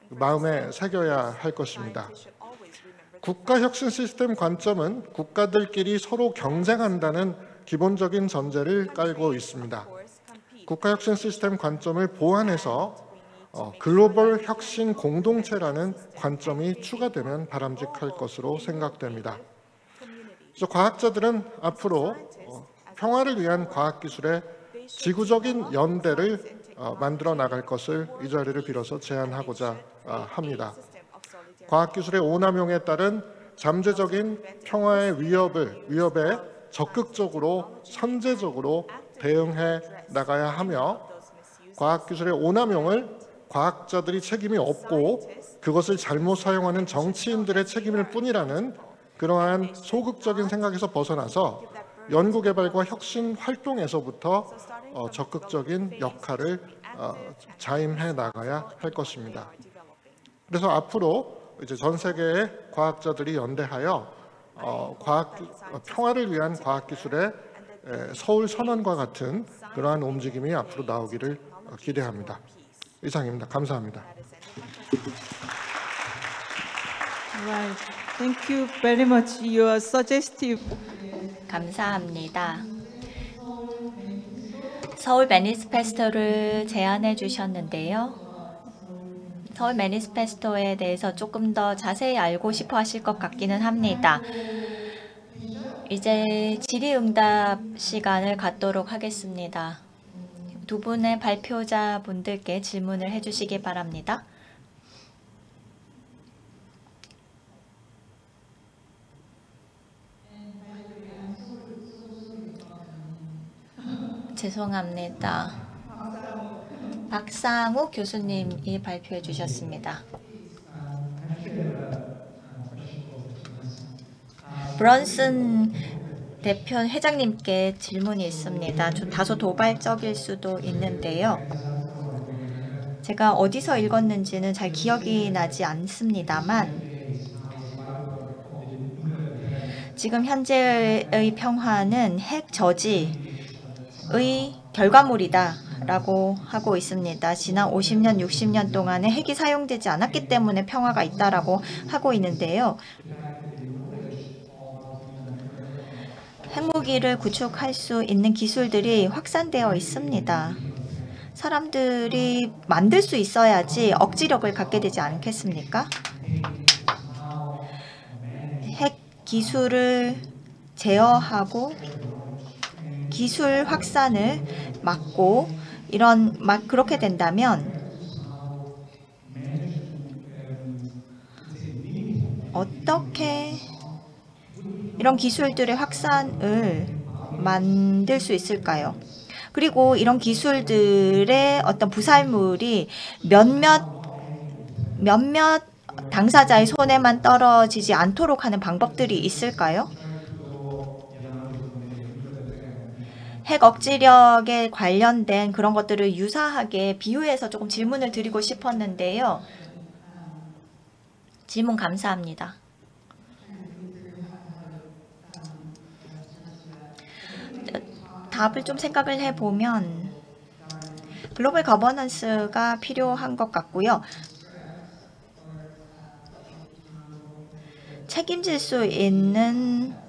마음에 새겨야 할 것입니다. 국가 혁신 시스템 관점은 국가들끼리 서로 경쟁한다는 기본적인 전제를 깔고 있습니다. 국가 혁신 시스템 관점을 보완해서 글로벌 혁신 공동체라는 관점이 추가되면 바람직할 것으로 생각됩니다. 그래서 과학자들은 앞으로 평화를 위한 과학기술의 지구적인 연대를 만들어 나갈 것을 이 자리를 빌어서 제안하고자 합니다. 과학기술의 오남용에 따른 잠재적인 평화의 위협에 적극적으로 선제적으로 대응해 나가야 하며 과학기술의 오남용을 과학자들이 책임이 없고 그것을 잘못 사용하는 정치인들의 책임일 뿐이라는 그러한 소극적인 생각에서 벗어나서 연구개발과 혁신 활동에서부터 적극적인 역할을 자임해 나가야 할 것입니다. 그래서 앞으로 이제 전 세계의 과학자들이 연대하여 평화를 위한 과학기술의 서울 선언과 같은 그러한 움직임이 앞으로 나오기를 기대합니다. 이상입니다. 감사합니다.
Right. Thank you very much. Your suggestive.
감사합니다. 서울 매니페스토를 제안해 주셨는데요. 서울 매니페스토에 대해서 조금 더 자세히 알고 싶어 하실 것 같기는 합니다. 이제 질의응답 시간을 갖도록 하겠습니다. 두 분의 발표자분들께 질문을 해주시기 바랍니다. 죄송합니다. 박상욱 교수님이 발표해 주셨습니다. 브런슨 대표 회장님께 질문이 있습니다. 좀 다소 도발적일 수도 있는데요. 제가 어디서 읽었는지는 잘 기억이 나지 않습니다만 지금 현재의 평화는 핵 저지의 결과물이다 라고 하고 있습니다. 지난 50년, 60년 동안에 핵이 사용되지 않았기 때문에 평화가 있다라고 하고 있는데요. 핵무기를 구축할 수 있는 기술들이 확산되어 있습니다. 사람들이 만들 수 있어야지 억지력을 갖게 되지 않겠습니까? 핵 기술을 제어하고 기술 확산을 막고 그렇게 된다면 어떻게 이런 기술들의 확산을 만들 수 있을까요? 그리고 이런 기술들의 어떤 부산물이 몇몇 당사자의 손에만 떨어지지 않도록 하는 방법들이 있을까요? 핵 억지력에 관련된 그런 것들을 유사하게 비유해서 조금 질문을 드리고 싶었는데요. 질문 감사합니다. 답을 좀 생각을 해보면 글로벌 거버넌스가 필요한 것 같고요. 책임질 수 있는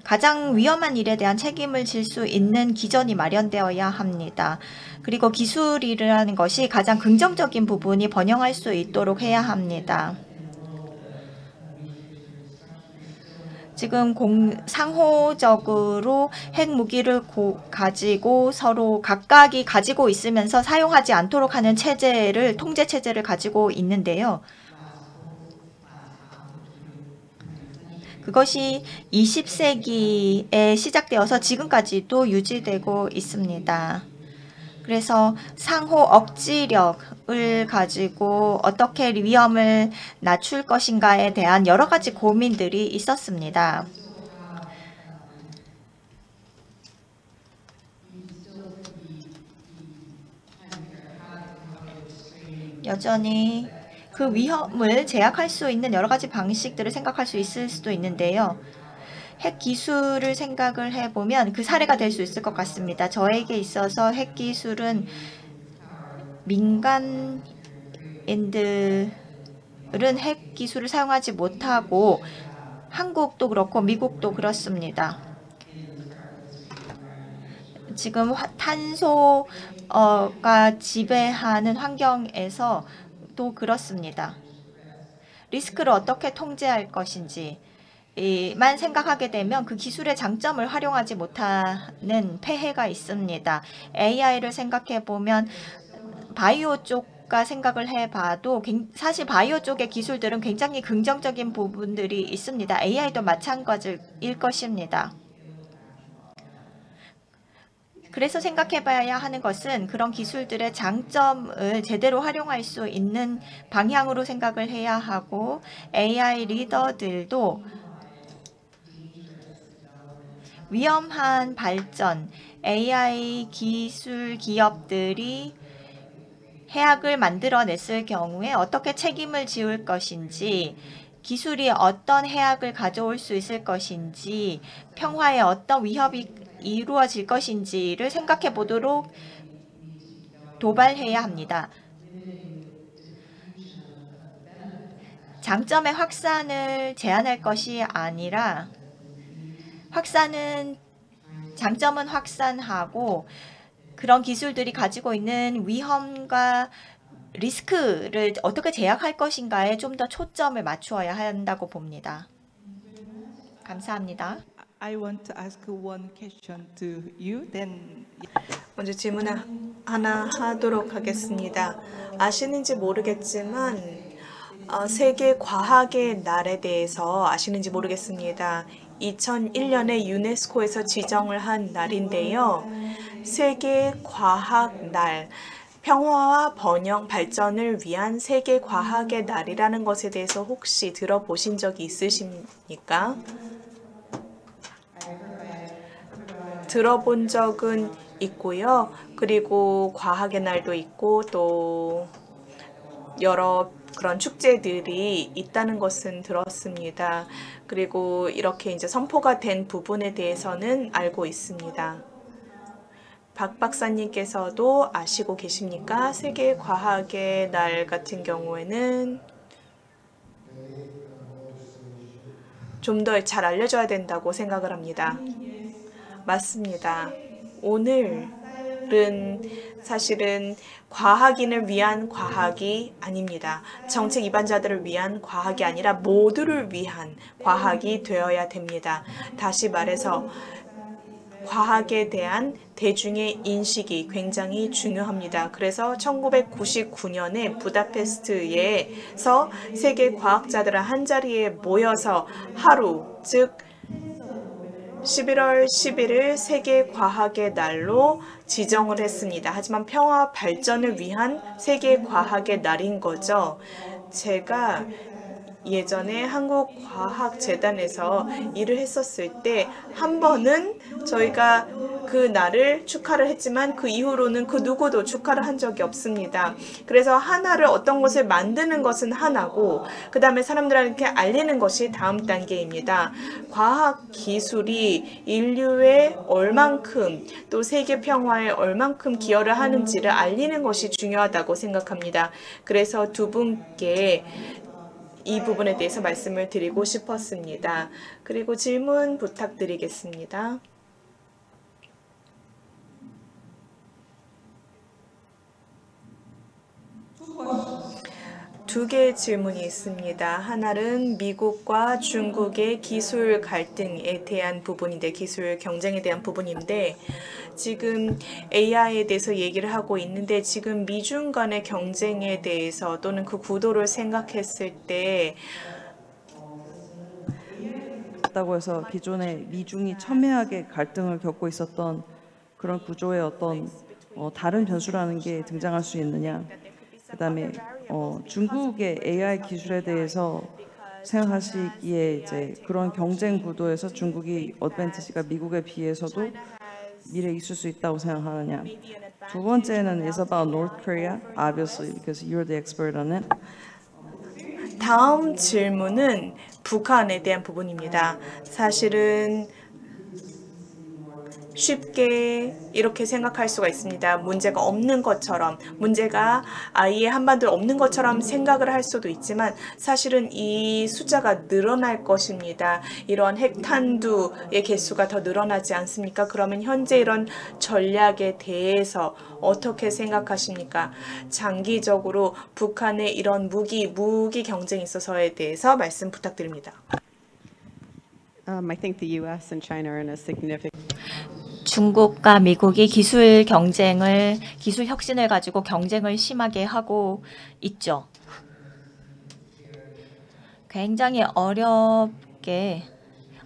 가장 위험한 일에 대한 책임을 질 수 있는 기전이 마련되어야 합니다. 그리고 기술이라는 것이 가장 긍정적인 부분이 번영할 수 있도록 해야 합니다. 지금 상호적으로 핵무기를 가지고 서로 각각이 가지고 있으면서 사용하지 않도록 하는 통제 체제를 가지고 있는데요. 그것이 20세기에 시작되어서 지금까지도 유지되고 있습니다. 그래서 상호 억지력을 가지고 어떻게 위험을 낮출 것인가에 대한 여러 가지 고민들이 있었습니다. 여전히 그 위험을 제약할 수 있는 여러 가지 방식들을 생각할 수 있을 수도 있는데요. 핵 기술을 생각을 해보면 그 사례가 될 수 있을 것 같습니다. 저에게 있어서 핵 기술은 민간인들은 핵 기술을 사용하지 못하고 한국도 그렇고 미국도 그렇습니다. 지금 탄소가 지배하는 환경에서 또 그렇습니다. 리스크를 어떻게 통제할 것인지 만 생각하게 되면 그 기술의 장점을 활용하지 못하는 폐해가 있습니다. AI를 생각해 보면 바이오 쪽과 생각을 해봐도 사실 바이오 쪽의 기술들은 굉장히 긍정적인 부분들이 있습니다. AI도 마찬가지일 것입니다. 그래서 생각해 봐야 하는 것은 그런 기술들의 장점을 제대로 활용할 수 있는 방향으로 생각을 해야 하고 AI 리더들도 위험한 발전, AI 기술 기업들이 해악을 만들어냈을 경우에 어떻게 책임을 지을 것인지, 기술이 어떤 해악을 가져올 수 있을 것인지, 평화에 어떤 위협이 이루어질 것인지를 생각해 보도록 도발해야 합니다. 장점의 확산을 제한할 것이 아니라 장점은 확산하고 그런 기술들이 가지고 있는 위험과 리스크를 어떻게 제약할 것인가에 좀 더 초점을 맞추어야 한다고 봅니다. 감사합니다.
I want to ask one question to you. Then
먼저 질문 하나 하도록 하겠습니다. 아시는지 모르겠지만 세계 과학의 날에 대해서 아시는지 모르겠습니다. 2001년에 유네스코에서 지정을 한 날인데요. 세계 과학 날, 평화와 번영, 발전을 위한 세계 과학의 날이라는 것에 대해서 혹시 들어보신 적이 있으십니까? 들어본 적은 있고요. 그리고 과학의 날도 있고 또 여러 그런 축제들이 있다는 것은 들었습니다. 그리고 이렇게 이제 선포가 된 부분에 대해서는 알고 있습니다. 박 박사님께서도 아시고 계십니까? 세계 과학의 날 같은 경우에는 좀 더 잘 알려져야 된다고 생각을 합니다. 맞습니다. 오늘은 사실은 과학인을 위한 과학이 아닙니다. 정책 입안자들을 위한 과학이 아니라 모두를 위한 과학이 되어야 됩니다. 다시 말해서 과학에 대한 대중의 인식이 굉장히 중요합니다. 그래서 1999년에 부다페스트에서 세계 과학자들은 한자리에 모여서 하루, 즉 11월 11일 세계 과학의 날로 지정을 했습니다. 하지만 평화 발전을 위한 세계 과학의 날인 거죠. 제가 예전에 한국과학재단에서 일을 했었을 때 한 번은 저희가 그 날을 축하를 했지만 그 이후로는 그 누구도 축하를 한 적이 없습니다. 그래서 하나를 어떤 것을 만드는 것은 하나고 그 다음에 사람들한테 알리는 것이 다음 단계입니다. 과학 기술이 인류에 얼만큼 또 세계 평화에 얼만큼 기여를 하는지를 알리는 것이 중요하다고 생각합니다. 그래서 두 분께 이 부분에 대해서 말씀을 드리고 싶었습니다. 그리고 질문 부탁드리겠습니다. 두 개의 질문이 있습니다. 하나는 미국과 중국의 기술 갈등에 대한 부분인데, 기술 경쟁에 대한 부분인데, 지금 AI에 대해서 얘기를 하고 있는데 지금 미중 간의 경쟁에 대해서 또는 그 구도를 생각했을 때
다고 해서 기존에 미중이 첨예하게 갈등을 겪고 있었던 그런 구조의 어떤 다른 변수라는 게 등장할 수 있느냐. 그다음에 중국의 AI 기술에 대해서 생각하시기에 이제 그런 경쟁 구도에서 중국이 어드밴티지가 미국에 비해서도 미래에 있을 수 있다고 생각하느냐. 두 번째는 is about North Korea, obviously, because you're the expert on it.
다음 질문은 북한에 대한 부분입니다. 사실은 쉽게 이렇게 생각할 수가 있습니다. 문제가 없는 것처럼, 문제가 아예 한반도에 없는 것처럼 생각을 할 수도 있지만 사실은 이 숫자가 늘어날 것입니다. 이런 핵탄두의 개수가 더 늘어나지 않습니까? 그러면 현재 이런 전략에 대해서 어떻게 생각하십니까? 장기적으로 북한의 이런 무기 경쟁에 있어서에 대해서 말씀 부탁드립니다.
I think the U.S. and China are in a significant.
중국과 미국이 기술 혁신을 가지고 경쟁을 심하게 하고 있죠. 굉장히 어렵게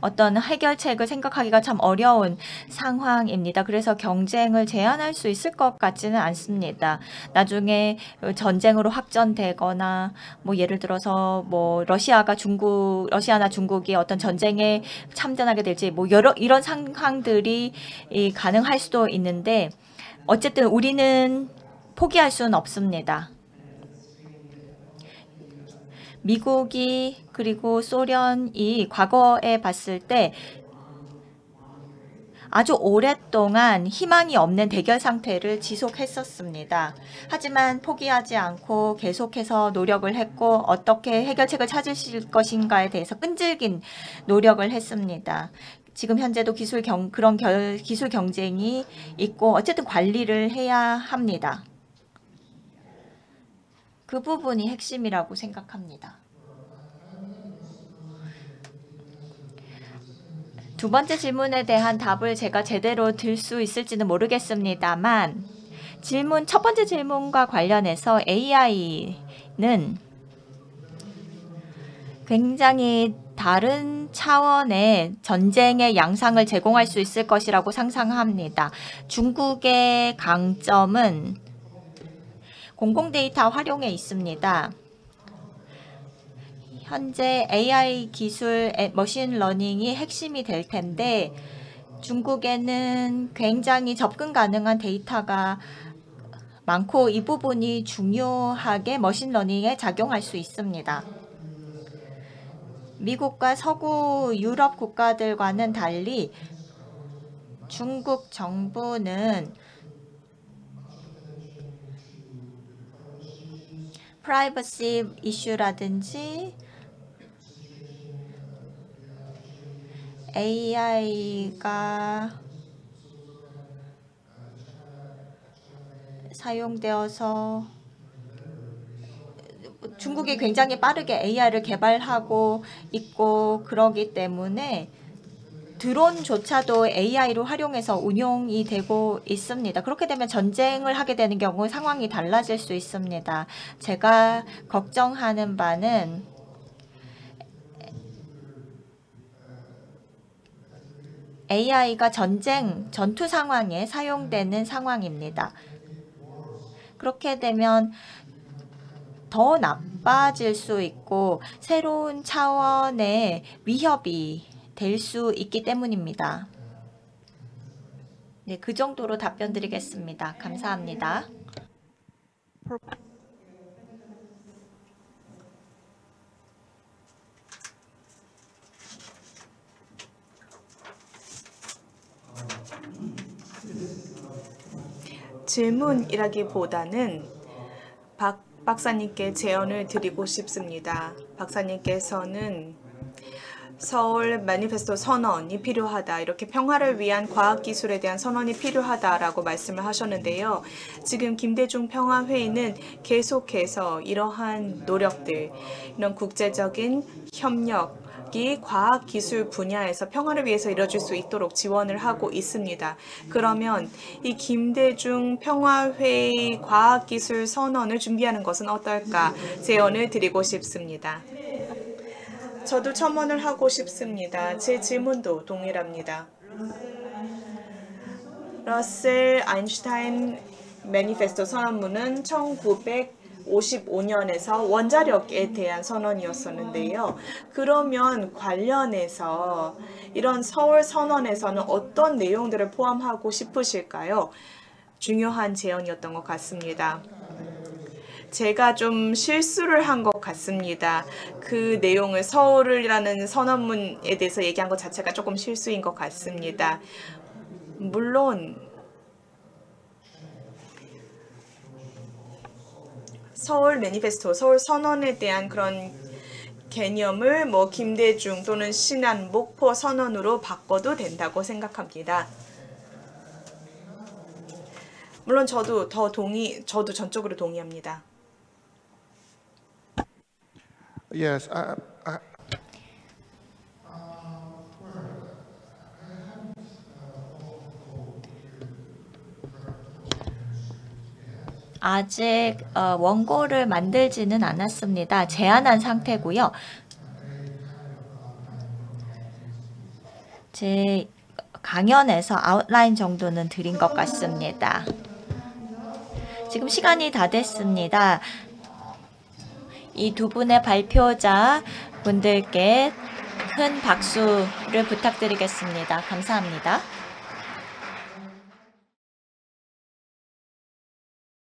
어떤 해결책을 생각하기가 참 어려운 상황입니다. 그래서 경쟁을 제한할 수 있을 것 같지는 않습니다. 나중에 전쟁으로 확전되거나 뭐 예를 들어서 뭐 러시아나 중국이 어떤 전쟁에 참전하게 될지 뭐 이런 상황들이 가능할 수도 있는데 어쨌든 우리는 포기할 수는 없습니다. 미국이 그리고 소련이 과거에 봤을 때 아주 오랫동안 희망이 없는 대결 상태를 지속했었습니다. 하지만 포기하지 않고 계속해서 노력을 했고 어떻게 해결책을 찾으실 것인가에 대해서 끈질긴 노력을 했습니다. 지금 현재도 기술 경쟁이 있고 어쨌든 관리를 해야 합니다. 그 부분이 핵심이라고 생각합니다. 두 번째 질문에 대한 답을 제가 제대로 들 수 있을지는 모르겠습니다만 첫 번째 질문과 관련해서 AI는 굉장히 다른 차원의 전쟁의 양상을 제공할 수 있을 것이라고 상상합니다. 중국의 강점은 공공데이터 활용에 있습니다. 현재 AI 기술, 머신러닝이 핵심이 될 텐데 중국에는 굉장히 접근 가능한 데이터가 많고 이 부분이 중요하게 머신러닝에 작용할 수 있습니다. 미국과 서구 유럽 국가들과는 달리 중국 정부는 프라이버시 이슈라든지 AI가 사용되어서 중국이 굉장히 빠르게 AI를 개발하고 있고 그러기 때문에 드론조차도 AI로 활용해서 운용이 되고 있습니다. 그렇게 되면 전쟁을 하게 되는 경우 상황이 달라질 수 있습니다. 제가 걱정하는 바는 AI가 전투 상황에 사용되는 상황입니다. 그렇게 되면 더 나빠질 수 있고 새로운 차원의 위협이 될 수 있기 때문입니다. 네, 그 정도로 답변 드리겠습니다. 감사합니다.
질문이라기보다는 박 박사님께 제언을 드리고 싶습니다. 박사님께서는 서울 매니페스토 선언이 필요하다. 이렇게 평화를 위한 과학기술에 대한 선언이 필요하다라고 말씀을 하셨는데요. 지금 김대중 평화회의는 계속해서 이러한 노력들, 이런 국제적인 협력이 과학기술 분야에서 평화를 위해서 이뤄질 수 있도록 지원을 하고 있습니다. 그러면 이 김대중 평화회의 과학기술 선언을 준비하는 것은 어떨까 제언을 드리고 싶습니다. 저도 첨언을 하고 싶습니다. 제 질문도 동일합니다. 러셀 아인슈타인 매니페스토 선언문은 1955년에서 원자력에 대한 선언이었었는데요. 그러면 관련해서 이런 서울 선언에서는 어떤 내용들을 포함하고 싶으실까요? 중요한 제언이었던 것 같습니다. 제가 좀 실수를 한 것 같습니다. 그 내용을 서울이라는 선언문에 대해서 얘기한 것 자체가 조금 실수인 것 같습니다. 물론 서울 매니페스토, 서울 선언에 대한 그런 개념을 뭐 김대중 또는 신안, 목포 선언으로 바꿔도 된다고 생각합니다. 물론 저도 전적으로 동의합니다.
Yes,
아직 원고를 만들지는 않았습니다. 제안한 상태고요. 제 강연에서 아웃라인 정도는 드린 것 같습니다. 지금 시간이 다 됐습니다. 이 두 분의 발표자 분들께 큰 박수를 부탁드리겠습니다. 감사합니다.